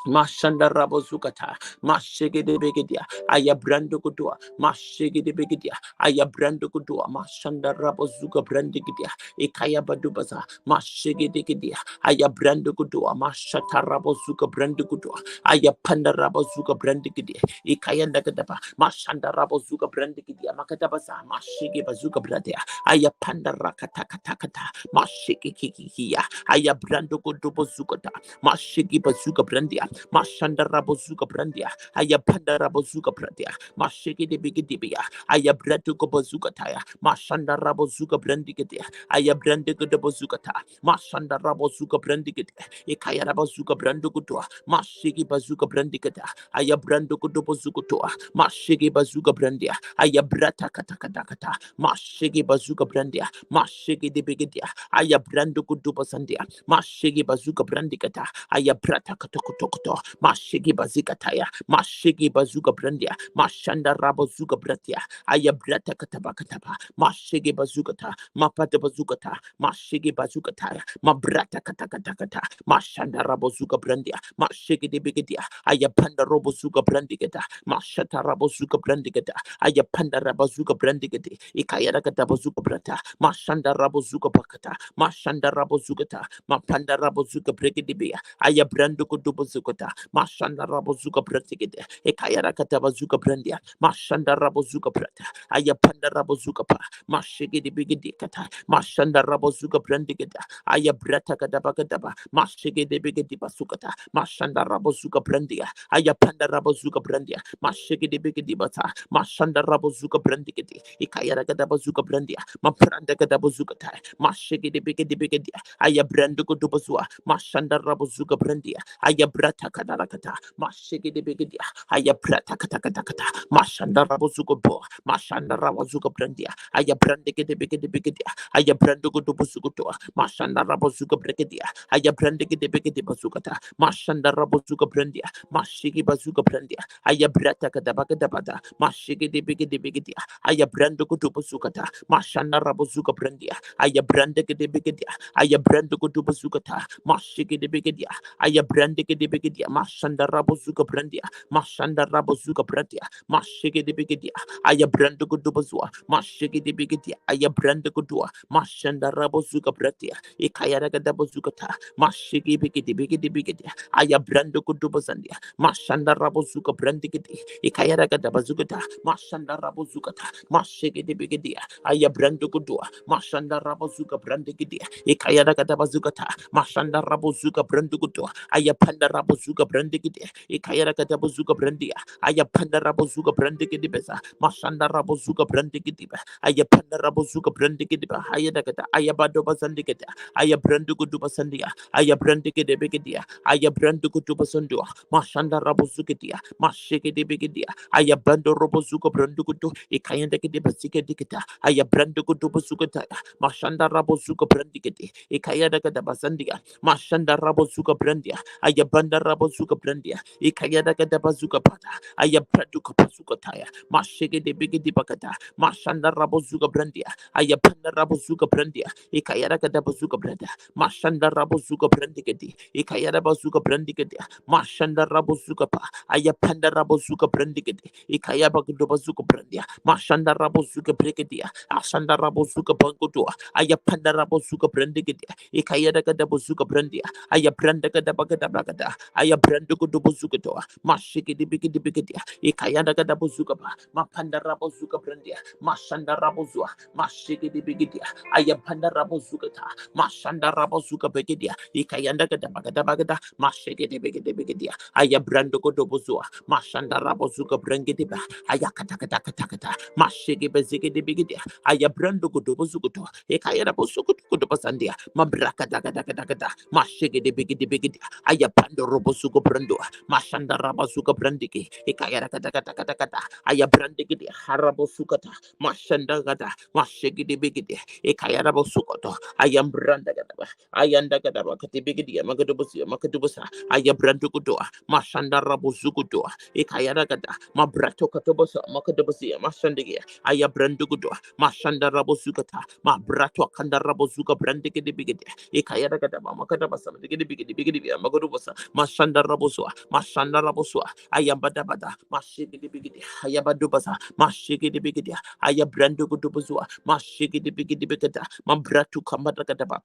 [SPEAKER 1] Mashanda rabo zukata, mashege de begedia, ayabrando kudua, mashege de begedia, ayabrando kudua, mashanda rabo zuka brandigidia, ikaya badubaza, mashege de gedia, ayabrando kudua, mashata rabo zuka brandikudua, ayapanda rabo zuka brandigidia, ikaya nagadaba, mashanda rabo zuka brandigidia, makadabaza, mashege bazuka bradia, ayapanda rakata, mashege kikiya, ayabrando kudubo zukata, mashege bazuka brandia. Mashanda rabozuka brandia, ayapanda rabozuka brandia, mashiki de bigidibia, ayabratuka bazuka taya, mashanda rabozuka brandigadia, ayabrandika de bazukata, mashanda rabozuka brandigadia, ikaya rabozuka brandukutua, mashiki bazuka brandikata, ayabranduka de bazukutua, mashiki bazuka brandia, ayabrata katakata, mashiki bazuka brandia, mashiki de bigidia, ayabranduka de basandia, mashiki bazuka brandikata, ayabrata katokotokoto, mashigi bazikataya, mashigi bazuka brandia, mashanda rabo zuka bratia, ayabrata katabakataba, mashigi bazukata, mapata bazukata, mashigi bazukataya, mabrata katakata, mashanda rabo zuka brandia, mashigi de bigidia, ayapanda robo zuka brandigata, mashata rabo zuka brandigata, ayapanda rabo zuka brandigati, ikayara katabazuka brata, mashanda rabo zuka pakata, mashanda rabo zukata, mapanda rabo zuka brigidibia, ayabrando kudubuzukata, mashanda rabozuka pratigede, ekayara katabazuka brandia, mashanda rabozuka prata, ayapanda rabozuka pa, mashigidi bigidi kata, mashanda rabozuka brandigeda, ayabrata kadabakadaba, mashigidi bigidi basukata, mashanda rabozuka brandia, ayapanda rabozuka brandia, mashigidi bigidi bata, mashanda rabozuka brandigedi, ekayara kadabazuka brandia, mapranda kadabazukata, mashigidi bigidi, ayabrando kudubazua, mashanda rabozuka brandia, ayabrata kadarakata, mashigi de bigidia, ayabrata katakata, mashanda rabozuko bo, mashanda rabozuko brandia, ayabrandike de bigidia, ayabranduko to busukuto, mashanda rabozuko bregadia, ayabrandike de bigidi bazukata, mashanda rabozuko brandia, mashigi bazuko brandia, ayabrata kadabakadabada, mashigi de bigidia, ayabranduko to busukata, mashanda rabozuko brandia, ayabrandike de bigidia, ayabranduko to busukata, mashigi de bigidia, ayabrandike de bigidia, mashanda rabozuka brandia, mashanda rabozuka brandia, mashige de bigidia, ayabranduko dubazua, mashige de bigidia, ayabranduko dua, mashanda rabozuka brandia, ikayaraga dabazukata, mashige bigidia, ayabranduko dubazandia, mashanda rabozuka brandigidi, ikayaraga dabazukata, mashanda rabozukata, mashige de bigidia, ayabranduko dua, mashanda rabozuka brandigidi, ikayaraga dabazukata, mashanda rabozuka branduko, ayapanda rabozuka brandigidi, ikayara katabozuka brandia, ayapanda rabozuka brandigidi besa, mashanda rabozuka brandigidi ba, ayapanda rabozuka brandigidi ba, ayadakata, ayabado basandigata, ayabranduku dubasandia, ayabrandigidi bigidia, ayabranduku dubasandua, mashanda rabozukidia, mashikidi bigidia, ayabando robozuka brandukutu, ikayandakidi basika dikita, ayabranduku dubasukata, mashanda rabozuka brandigidi, ikayada katabasandia, mashanda rabozuka brandia, ayabanda rabozuka brandia, ikayada katabazuka pata, ayabraduka pasuka taya, mashige de bigidi bakata, mashanda rabozuka brandia, ayabanda rabozuka brandia, ikayada katabazuka branda, mashanda rabozuka brandigadi, ikayada bazuka brandigadi, mashanda rabozuka pa, ayapanda rabozuka brandigadi, ikayaba bazuka brandia, mashanda rabozuka brigadia, ashanda rabozuka bangutua, ayapanda rabozuka brandigadi, ikayada katabazuka brandia, ayabranda kadabagada bagada, aya brando kudo bozukato mashiki di bigi di bigi dia ikayanda kada bozuka ba mapanda rabo zuka brandia mashanda rabo zua mashiki di bigi dia aya panda rabo zukata mashanda rabo zuka bigi dia ikayanda kada bagada bagada mashiki di bigi dia aya brando kudo bozua mashanda rabo zuka brangi di ba aya kata kata kata kata mashiki beziki di bigi dia aya brando kudo bozukato ikayanda bozukuto kudo basandia mabraka daga daga daga da mashiki di bigi dia aya pando robo suko brando mashanda raba suka brandiki ikaya kata kata kata kata aya brandiki di harabo sukata mashanda gada mashiki di bigidi ikaya rabo sukoto ayam branda gada ba ayanda gada ba kati bigidi makadubusa aya brandu kudoa mashanda rabo sukudoa ikaya gada mabrato katobosa makadubusi mashandigi aya brandu kudoa mashanda rabo sukata mabrato kanda rabo suka brandiki di bigidi ikaya gada makadabasa digidi bigidi makadubusa mashanda rabosua mashanda rabosua ayambada bada mashigi di bigidi ayabadubasa mashigi di bigidi ayabrandu gudubuzua mashigi di bigidi bigada mambratu kamada kadaba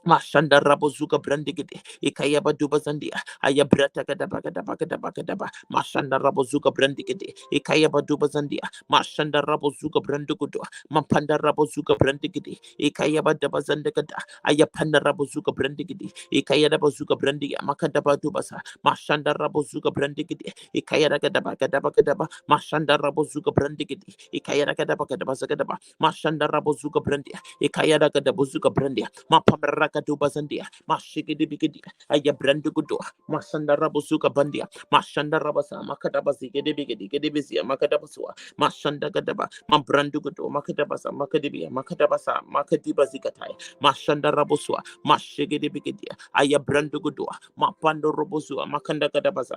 [SPEAKER 1] Mashanda rabozuka brandigidi ikayaba duba zandia ayabrata kadaba kadaba kadaba kadaba mashanda rabozuka brandigidi ikayaba duba zandia mashanda rabozuka brandugudu mampanda rabozuka brandigidi ikayaba daba zandakada ayapanda rabozuka brandigidi ikayada bazuka brandia makadaba dubasa mashanda rabozuka brandigidi ikayada kadaba kadaba kadaba mashanda rabozuka brandigidi ikayada kadaba kadaba zakadaba mashanda rabozuka brandia ikayada kadaba zuka brandia mapamraka dubazandia mashigidi bigidi aya brandu gudu masanda rabusuka bandia mashanda rabasa makadabasi gede bigidi gede bizia makadabasua mashanda gadaba mambrandu gudu makadabasa makadibia makadabasa makadibazikatai mashanda rabusua mashigidi bigidi aya brandu gudu mapando robusua makanda gadabasa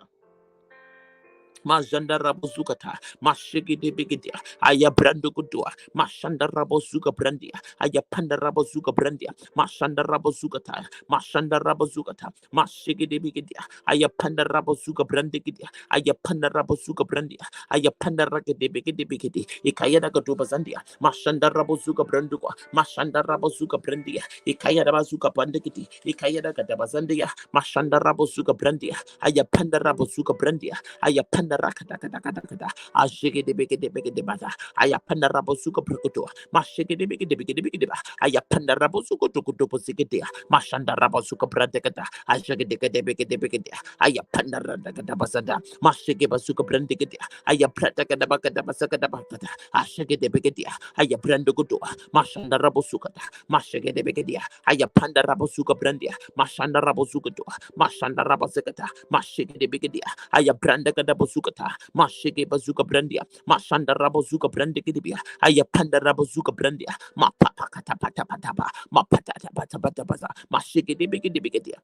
[SPEAKER 1] Majanda rabozukata, mashigidi bigidia, aya brando gudua, mashanda rabozuka brandia, aya panda rabozuka brandia, mashanda rabozukata, mashanda rabozukata, mashigidi bigidia, aya panda rabozuka brandigidia, aya panda rabozuka brandia, aya panda ragede bigidi bigidi, ikayada gaduba zandia, mashanda rabozuka brandua, mashanda rabozuka brandia, ikayada bazuka bandigidi, ikayada gadabazandia, mashanda rabozuka brandia, aya panda rabozuka brandia, ayapanda rakadakadakadakada ashigede begede begede bada ayapanda rabosuka prokoto mashigede begede begede begede ba ayapanda rabosuka tokoto posigede mashanda rabosuka pradekada ashigede begede begede begede ayapanda radakada basada mashige basuka brandegede ayaprata kada bakada basakada bakada ashigede begede ayabrando godo mashanda rabosuka mashigede begede ayapanda rabosuka brandia mashanda rabosuka to mashanda rabosekata mashigede begede aya branda kada bazukata mashige bazuka brandia mashanda rabozuka brandigidibia aya panda rabozuka brandia ma papa kata pata pata ba ma pata pata pata pata mashige dibigidibigidia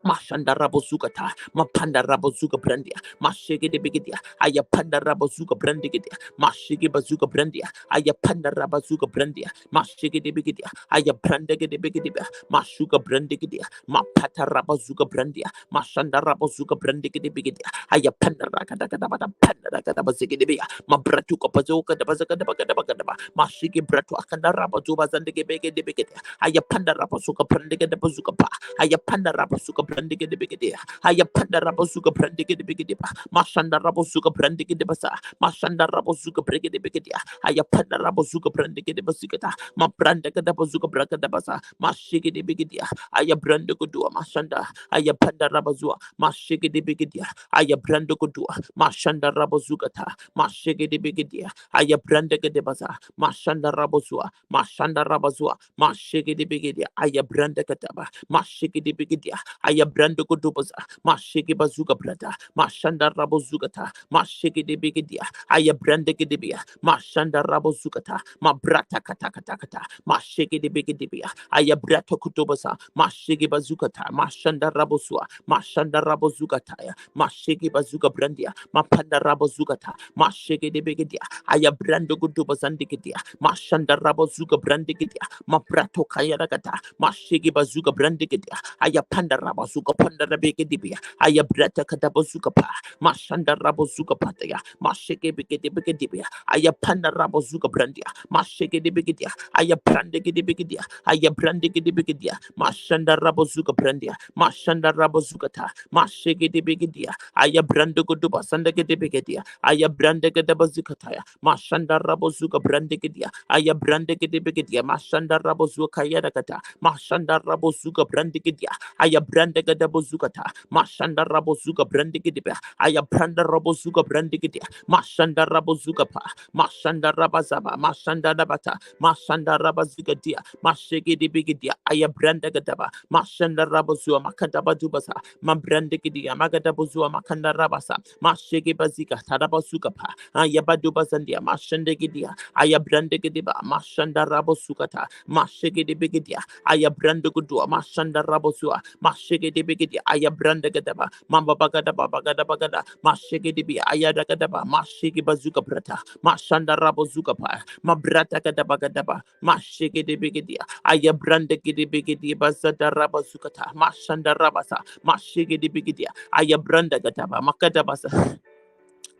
[SPEAKER 1] Mashanda rabozukata, mapanda rabozuka brandia, mashige de bigidia, ayapanda rabozuka brandigidia, mashige bazuka brandia, ayapanda rabazuka brandia, mashige de bigidia, ayabrandege de bigidia, mashuka brandigidia, mapata rabazuka brandia, mashanda rabozuka brandige de bigidia, ayapanda rakadakadabada panda rakadabazige de bia, mabratuka bazoka de bazaka de bakadabakadaba, mashige bratu akanda rabazuba zandege bege de bigidia, ayapanda rabozuka brandige de bazuka pa, ayapanda rabozuka brandige de bigede ayapanda rabozuka brandige de bigede mashanda rabozuka brandige de basa mashanda rabozuka brandige de bigede ayapanda rabozuka brandige de basikata ma branda kada bazuka braka de basa mashige de bigede ayabranda kudu mashanda ayapanda rabozua mashige de bigede ayabranda kudu mashanda rabozuka ta mashige de bigede ayabranda de basa mashanda rabozua mashanda rabozua mashige de bigede ayabranda kataba mashige de bigede ayabrando kodoboza mashiki bazuka brada mashanda rabozukata mashiki de bigidia ayabrande gidibia mashanda rabozukata mabrata kata kata kata mashiki de bigidibia ayabrato kodoboza mashiki bazukata mashanda rabosua mashanda rabozukata mashiki bazuka brandia mapanda rabozukata mashiki de bigidia ayabrando kodoboza ndigidia mashanda rabozuka brandigidia mabrato kayaragata mashiki bazuka brandigidia ayapanda suka panda rebeke dibia. Aya brata kadaba suka pa. Mashanda rabo suka pataya. Masheke beke dibeke dibia. Aya panda rabo suka brandia. Masheke dibeke dia. Aya brande dibeke dia. Aya brande dibeke dia. Mashanda rabo suka brandia. Mashanda rabo suka ta. Masheke dibeke dia. Aya brande kuduba sanda dibeke dia. Aya brande kadaba suka taya. Mashanda rabo suka brande dia. Aya brande dibeke dia. Mashanda rabo suka yada kata. Mashanda rabo suka brande dia. Aya brande kadaba suka ta. Mashanda rabo suka brande dia. Aya branda rabo suka brande dia. Mashanda rabo suka pa. Mashanda rabazaba. Mashanda rabata. Mashanda rabazuka dia. Masheke dibeke dia. Aya brande kadaba. Mashanda rabo suka makadaba dubasa. Mambrande dia. Magadabo suka makanda rabasa. Masheke bazika. Taraba suka pa. Aya baduba zandia. Mashande dia. Aya brande diba. Mashanda rabo suka ta. Masheke dibeke dia. Aya brande kudua. Mashanda rabo suka. Masheke dibeke dia. Aya brande kadaba. Mamba bagadaba bagada. Masheke dibi. Aya dagadaba. Masheke bazuka brata. Mashanda rabo suka pa. Mabrata kadaba gadaba. Masheke dibeke dia. Aya brande dibeke dia. Bazada rabo suka ta. Mashanda rabasa. Masheke dibeke dia. Aya brande gadaba. Makadabasa.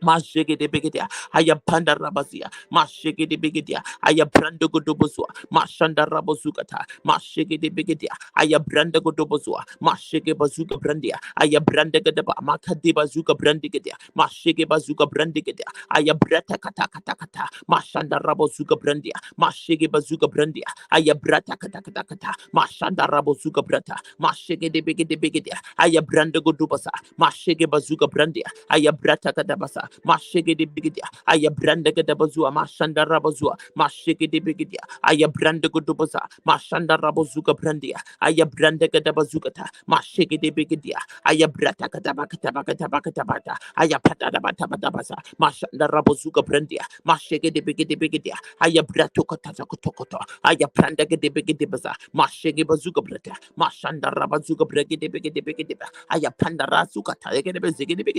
[SPEAKER 1] Masheke de Begidia, Aya Panda Rabazia, Masheke de Begidia, Aya Brando Godobozua, Mashanda Rabozukata, Masheke de Begidia, Aya Branda Godobozua, Masheke Bazuka Brandia, Aya Branda Gadaba, Makadi Bazuka Brandigadia, Masheke Bazuka Brandigadia, Aya Brata Kata Kata Kata, Mashanda Rabozuka Brandia, Masheke Bazuka Brandia, Aya Brata Kata Kata Kata, Mashanda Rabozuka Brata, Masheke de Begidia, Aya Branda Godobasa, Masheke Bazuka Brandia, Aya Brata Kadabasa, Masheke de Bigidia, Aya Branda Gadabazua, Mashanda Rabazua, Masheke de Bigidia, Aya Branda Godobaza, Mashanda Rabozuka Brandia, Aya Branda Gadabazukata, Masheke de Bigidia, Aya Brata Katabakatabakatabakatabata, Aya Patadabatabasa, Mashanda Rabozuka Brandia, Masheke de Bigidia, Aya Bratukatakotokoto, Aya Branda de Bigidibaza, Masheke Bazuka Brata, Mashanda Rabazuka Bregi de Bigidiba, Aya Pandara Zukata,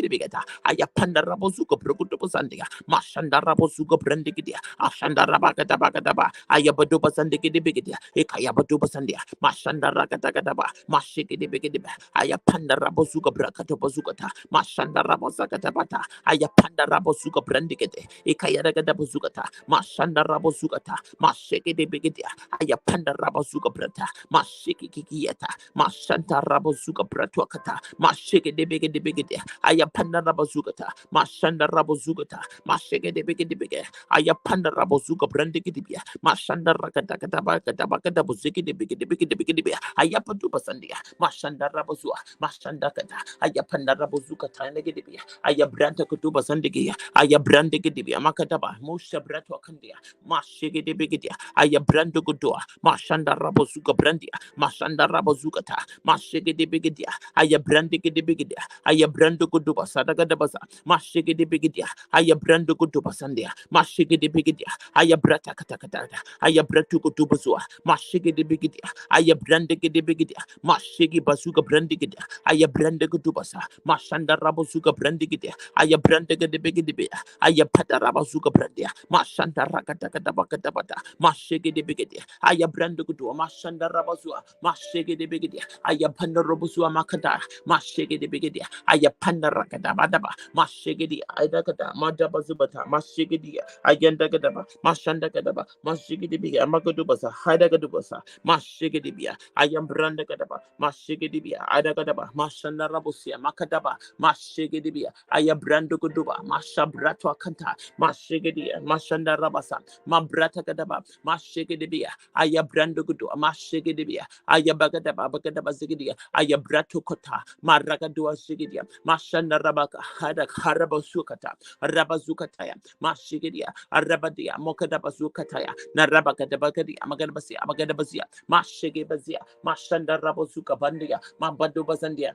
[SPEAKER 1] Bigata, Aya Pandara Bozuka Prokutosandia, Mashanda Rabozuka Brandigidia, Ashanda Rabakatabakataba, Aya Baduba Sandiki de Bigidia, Ekaya Baduba Sandia, Mashanda Rakatakataba, Mashiki de Bigidiba, Aya Pandara Bozuka Brakatopazukata, Mashanda Rabosakatabata, Aya Pandara Bozuka Brandigate, Ekaya Ragadabuzukata, Mashanda Rabozukata, Mashiki de Bigidia, Aya Pandara Bozuka Brata, Mashiki Kikieta, Mashanta Rabozuka Bratuakata, Mashiki de Bigidia, Aya Pandara Bazukata, Mashanda Rabozukata, Masheke de Bigidibige, Aya Panda Rabozuka Brandigidibia, Mashanda Rakatakabakabuziki de Bigidibigidibigidibia, Aya Paduba Sandia, Mashanda Rabozua, Mashanda Kata, Aya Panda Rabozuka Tanegidibia, Aya Branta Kutuba Sandigia, Aya Brandigidibia, Makataba, Musha Brato Kandia, Masheke de Bigidia, Aya Brando Gudua, Mashanda Rabozuka Brandia, Mashanda Rabozukata, Masheke de Bigidia, Aya Brandigidibigidia, Aya Brando Kuduba Sadagadabaza, Mashiki de Bigidia, Aya Brando Kutubasandia, Mashiki de Bigidia, Aya Brata Katakata, Aya Bratu Kutubazua, Mashiki de Bigidia, Aya Brandiki de Bigidia, Mashiki Bazuka Brandigidia, Aya Branda Kutubasa, Mashanda Rabozuka Brandigidia, Aya Brandika de Bigidibia, Aya Patarabazuka Brandia, Mashanda Rakatakabata, Mashiki de Bigidia, Aya Brando Kutua, Mashanda Rabazua, Mashiki de Bigidia, Aya Panda Robusua Makata, Mashiki de Bigidia, Aya Panda Rakadabadaba, Mashigidi, Idakata, Madabazubata, Mashigidi, Ayandagadaba, Mashandagadaba, Mashigidi, Amagadubasa, Hidagadubasa, Mashigidibia, Ayam Brandagadaba, Mashigidibia, Idagadaba, Mashandarabusia, Makadaba, Mashigidibia, Ayabranduguduba, Mashabratua Kanta, Mashigidia, Mashandarabasa, Mabratagadaba, Mashigidibia, Ayabrandugudu, Mashigidibia, Ayabagadaba, Bagadaba Zigidia, Ayabratukota, Maragadua Zigidia, Mashanda Rabaka, Hadak Harabasukata, Rabazukataya, Mashigidia, Arabadia, Mokadabazukataya, Narabakadabakadi, Amagadabazia, Mashigibazia, Mashanda Rabazuka Bandia, Mabadubazandia.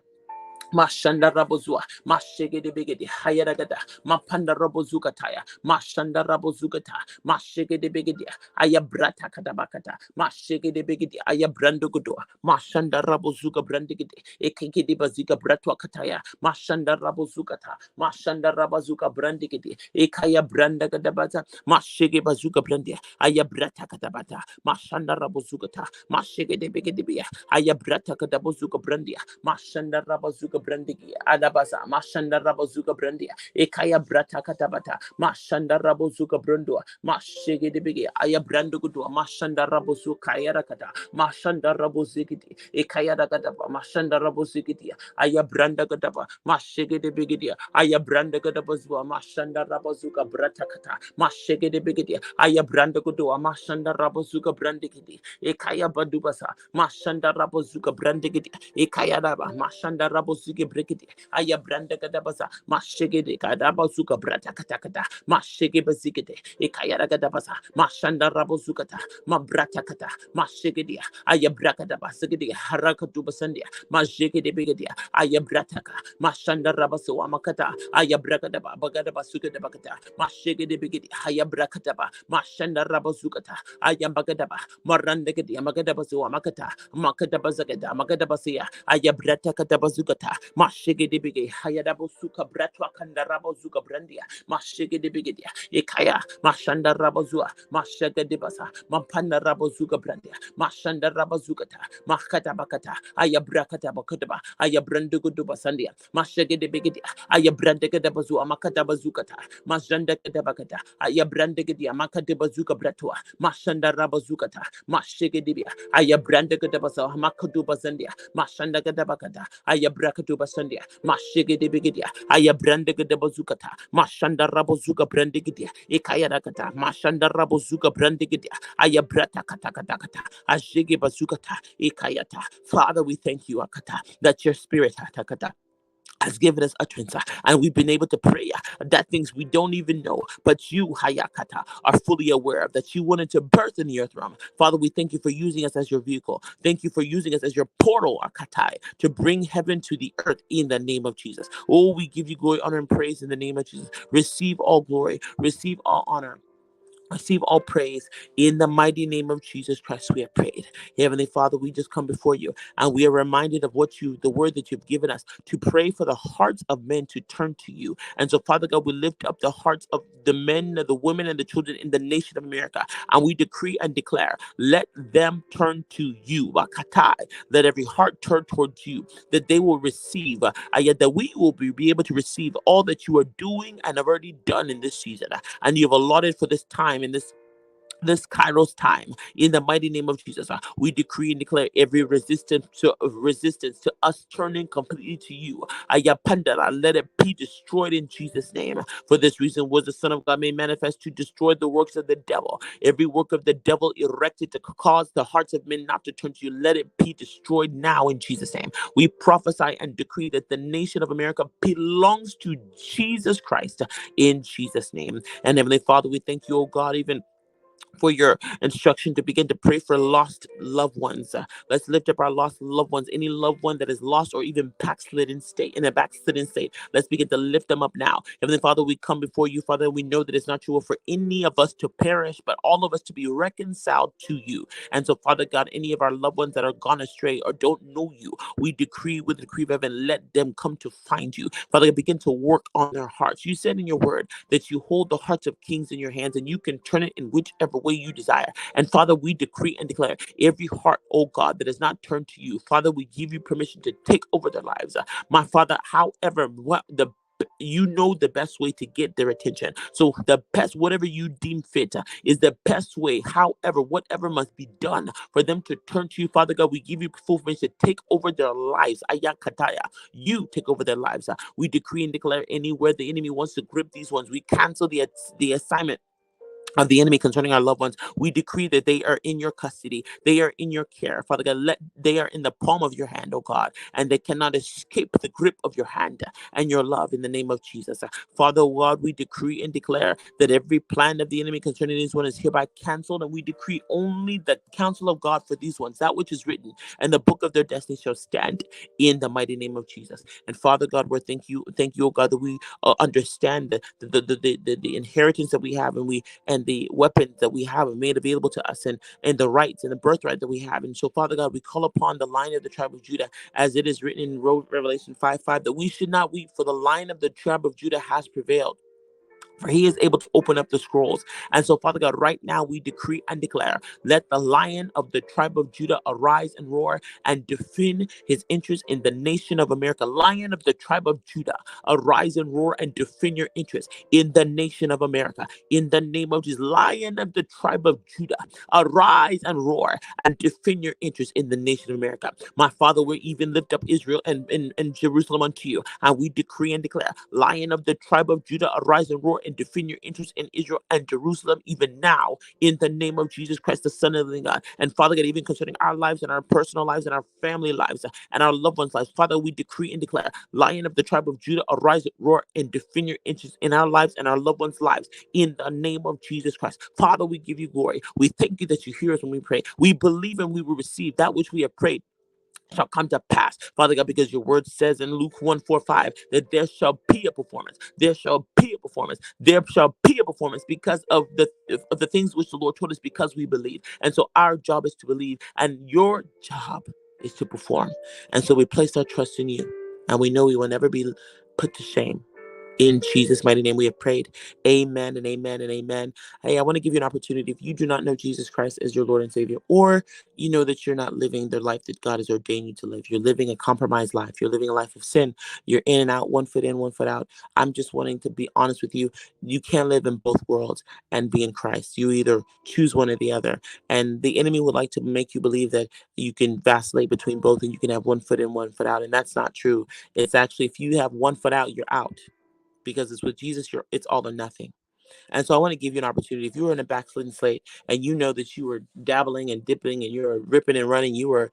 [SPEAKER 1] Mashanda rabozua, mashegede begede, hayaragada, mapanda robozukataya, mashanda rabozukata, mashegede begede, ayabrata kadabakata, mashegede begede, ayabrandogodoa, mashanda rabozuka brandigede, ekegede bazika bratwa kataya, mashanda rabozukata, mashanda rabazuka brandigede, ekaya branda kadabata, mashege bazuka brandia, ayabrata kadabata, mashanda rabozukata, mashegede begede, ayabrata kadabozuka brandia, mashanda rabazuka brandigi adabasa mashanda rabazuka brandia ekaya brata katabata mashanda rabazuka brandua mashege de bigi aya brandu gudua mashanda rabazuka yarakata mashanda rabuzikiti ekaya rakata mashanda rabuzikiti aya branda gadaba mashege de bigi aya branda gadabazua mashanda rabazuka brata kata mashege de bigi aya branda gudua mashanda rabazuka brandigi ekaya badubasa mashanda rabazuka brandigi ekaya daba mashanda rabosuke brekete aya branda kadabasa mashegede kadabasuka brata katakata mashege bazikete ekaya kadabasa mashanda rabosukata mabrata kata mashegede aya brakada basegede harakatu basandia mashegede begedia aya brataka mashanda rabasu amakata aya brakada bagada basuke de bakata mashegede begede aya brakata ba mashanda rabosukata aya bagada ba maranda gede magada basu amakata makada bazagada magada basia ayabrata kadabazugata mashege de bige hayadabusuka bratwa kandarabazuka brandia mashege de bige ekaya mashanda rabazua mashege de basa mampanda rabazuka brandia mashanda rabazukata makata bakata ayabrakata bakataba ayabrandugu basandia mashege de bige ayabrande kadabazua makata bazukata mashanda kadabakata ayabrande gede makata bazuka bratwa mashanda rabazukata mashege de bia ayabrande kadabasa makadu bazandia mashanda gadabakata ayabrakatu basandia mashige de bigidia ayabrande gadabazukata mashanda rabozuka brandigidia ekaya rakata mashanda rabozuka brandigidia ayabrata kata kata kata ashige bazukata ekayata. Father, we thank you akata that your spirit atakata has given us utterance, and we've been able to pray that things we don't even know, but you, Hayakata, are fully aware of, that you wanted to birth in the earth realm. Father, we thank you for using us as your vehicle. Thank you for using us as your portal, Akatai, to bring heaven to the earth in the name of Jesus. Oh, we give you glory, honor, and praise in the name of Jesus. Receive all glory, receive all honor. Receive all praise in the mighty name of Jesus Christ. We have prayed. Heavenly Father, we just come before you and we are reminded of the word that you've given us to pray for the hearts of men to turn to you. And so, Father God, we lift up the hearts of the men, the women, and the children in the nation of America. And we decree and declare, let them turn to you. Wakatai. Let every heart turn towards you, that they will receive, that we will be able to receive all that you are doing and have already done in this season. And you have allotted for this time in this Kairos time, in the mighty name of Jesus, we decree and declare every resistance to us turning completely to you. Ayapandara, let it be destroyed in Jesus' name. For this reason was the Son of God made manifest to destroy the works of the devil. Every work of the devil erected to cause the hearts of men not to turn to you, let it be destroyed now in Jesus' name. We prophesy and decree that the nation of America belongs to Jesus Christ in Jesus' name. And Heavenly Father, we thank you, oh God, even for your instruction to begin to pray for lost loved ones. Let's lift up our lost loved ones. Any loved one that is lost or even in a backslidden state. Let's begin to lift them up now. Heavenly Father, we come before you, Father. We know that it's not your will for any of us to perish, but all of us to be reconciled to you. And so, Father God, any of our loved ones that are gone astray or don't know you, we decree with the decree of heaven, let them come to find you. Father, begin to work on their hearts. You said in your word that you hold the hearts of kings in your hands and you can turn it in whichever way you desire. And Father, we decree and declare every heart, oh God, that is not turned to you, Father, we give you permission to take over their lives. My Father, however, you know the best way to get their attention. So the best, whatever you deem fit, is the best way. However, whatever must be done for them to turn to you, Father God, we give you full permission to take over their lives. Ayakataya, you take over their lives. We decree and declare anywhere the enemy wants to grip these ones, we cancel the assignment of the enemy concerning our loved ones. We decree that they are in your custody. They are in your care. Father God, they are in the palm of your hand, oh God, and they cannot escape the grip of your hand and your love in the name of Jesus. Father God, we decree and declare that every plan of the enemy concerning these ones is hereby canceled, and we decree only the counsel of God for these ones, that which is written, and the book of their destiny shall stand in the mighty name of Jesus. And Father God, we thank you, oh God, that we understand the inheritance that we have, and the weapons that we have made available to us, and the rights and the birthright that we have. And so, Father God, we call upon the line of the tribe of Judah, as it is written in Revelation 5:5, that we should not weep, for the line of the tribe of Judah has prevailed, for he is able to open up the scrolls. And so, Father God, right now we decree and declare, let the lion of the tribe of Judah arise and roar and defend his interests in the nation of America. Lion of the tribe of Judah, arise and roar and defend your interests in the nation of America. In the name of Jesus, Lion of the tribe of Judah, arise and roar and defend your interests in the nation of America. My Father, we even lift up Israel and Jerusalem unto you, and we decree and declare, Lion of the tribe of Judah, arise and roar and defend your interests in Israel and Jerusalem, even now, in the name of Jesus Christ, the Son of the living God. And Father God, even concerning our lives and our personal lives and our family lives and our loved ones' lives, Father, we decree and declare, Lion of the tribe of Judah, arise, roar, and defend your interests in our lives and our loved ones' lives, in the name of Jesus Christ. Father, we give you glory. We thank you that you hear us when we pray. We believe and we will receive that which we have prayed shall come to pass, Father God, because your word says in Luke 1:45 that there shall be a performance. There shall be a performance. There shall be a performance because of the things which the Lord told us, because we believe. And so our job is to believe, and your job is to perform. And so we place our trust in you, and we know we will never be put to shame. In Jesus' mighty name we have prayed. Amen and amen and amen. Hey, I want to give you an opportunity. If you do not know Jesus Christ as your Lord and Savior, or you know that you're not living the life that God has ordained you to live, you're living a compromised life, you're living a life of sin, you're in and out, one foot in, one foot out. I'm just wanting to be honest with you. You can't live in both worlds and be in Christ. You either choose one or the other. And the enemy would like to make you believe that you can vacillate between both and you can have one foot in, one foot out. And that's not true. It's actually, if you have one foot out, you're out, because it's with Jesus, it's all or nothing. And so I want to give you an opportunity. If you were in a backslidden slate and you know that you were dabbling and dipping and you were ripping and running, you were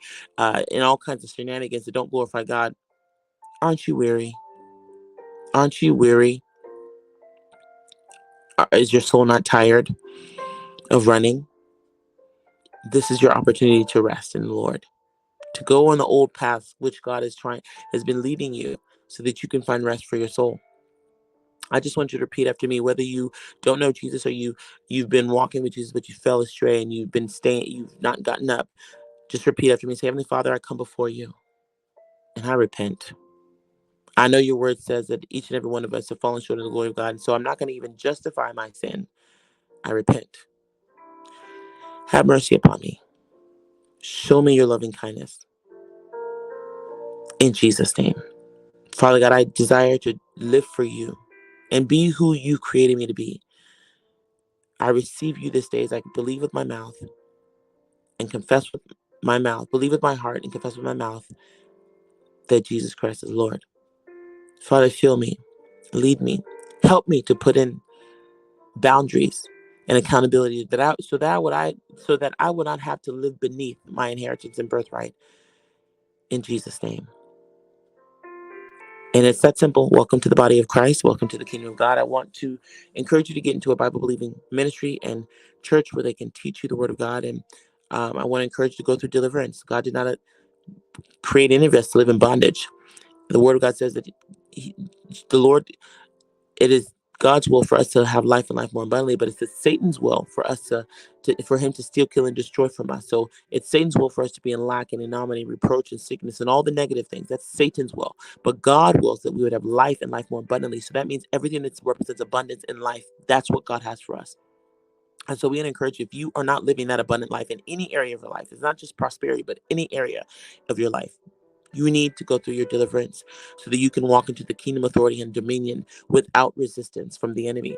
[SPEAKER 1] in all kinds of shenanigans that don't glorify God, aren't you weary? Aren't you weary? Is your soul not tired of running? This is your opportunity to rest in the Lord, to go on the old paths which God has been leading you, so that you can find rest for your soul. I just want you to repeat after me, whether you don't know Jesus or you've been walking with Jesus, but you fell astray and you've not gotten up. Just repeat after me. Say, Heavenly Father, I come before you and I repent. I know your word says that each and every one of us have fallen short of the glory of God. And so I'm not going to even justify my sin. I repent. Have mercy upon me. Show me your loving kindness. In Jesus' name. Father God, I desire to live for you and be who you created me to be. I receive you this day as I believe with my mouth and confess with my mouth, believe with my heart and confess with my mouth that Jesus Christ is Lord. Father, fill me, lead me, help me to put in boundaries and accountability so that I would not have to live beneath my inheritance and birthright, in Jesus' name. And it's that simple. Welcome to the body of Christ. Welcome to the kingdom of God. I want to encourage you to get into a Bible believing ministry and church where they can teach you the word of God. And I want to encourage you to go through deliverance. God did not create any of us to live in bondage. The word of God says that the Lord, it is God's will for us to have life and life more abundantly, but it's Satan's will for us for him to steal, kill, and destroy from us. So it's Satan's will for us to be in lack and anomaly, reproach and sickness and all the negative things. That's Satan's will. But God wills that we would have life and life more abundantly. So that means everything that represents abundance in life, that's what God has for us. And so we encourage you, if you are not living that abundant life in any area of your life, it's not just prosperity, but any area of your life, you need to go through your deliverance so that you can walk into the kingdom authority and dominion without resistance from the enemy,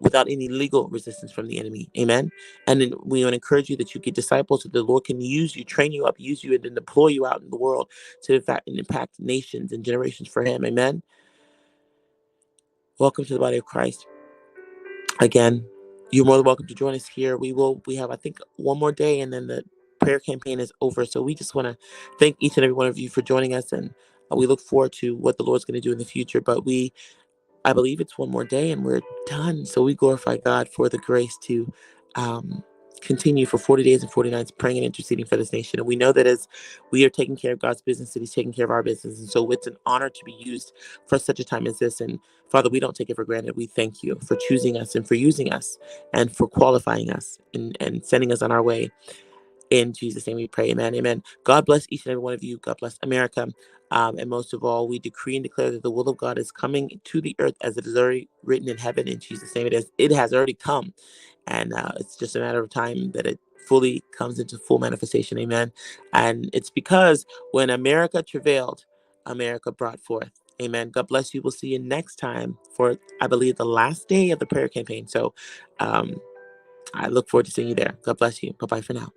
[SPEAKER 1] without any legal resistance from the enemy. Amen. And then we want to encourage you that you get disciples, so the Lord can use you, train you up, use you, and then deploy you out in the world to impact nations and generations for him. Amen. Welcome to the body of Christ. Again, you're more than welcome to join us here. We have, I think, one more day and then the prayer campaign is over. So we just want to thank each and every one of you for joining us. And we look forward to what the Lord's going to do in the future. But I believe it's one more day and we're done. So we glorify God for the grace to um, continue for 40 days and 40 nights praying and interceding for this nation. And we know that as we are taking care of God's business, that He's taking care of our business. And so it's an honor to be used for such a time as this. And Father, we don't take it for granted. We thank you for choosing us and for using us and for qualifying us and sending us on our way. In Jesus' name we pray. Amen. Amen. God bless each and every one of you. God bless America. And most of all, we decree and declare that the will of God is coming to the earth as it is already written in heaven. In Jesus' name it has already come. And it's just a matter of time that it fully comes into full manifestation. Amen. And it's because when America travailed, America brought forth. Amen. God bless you. We'll see you next time for, I believe, the last day of the prayer campaign. So I look forward to seeing you there. God bless you. Bye-bye for now.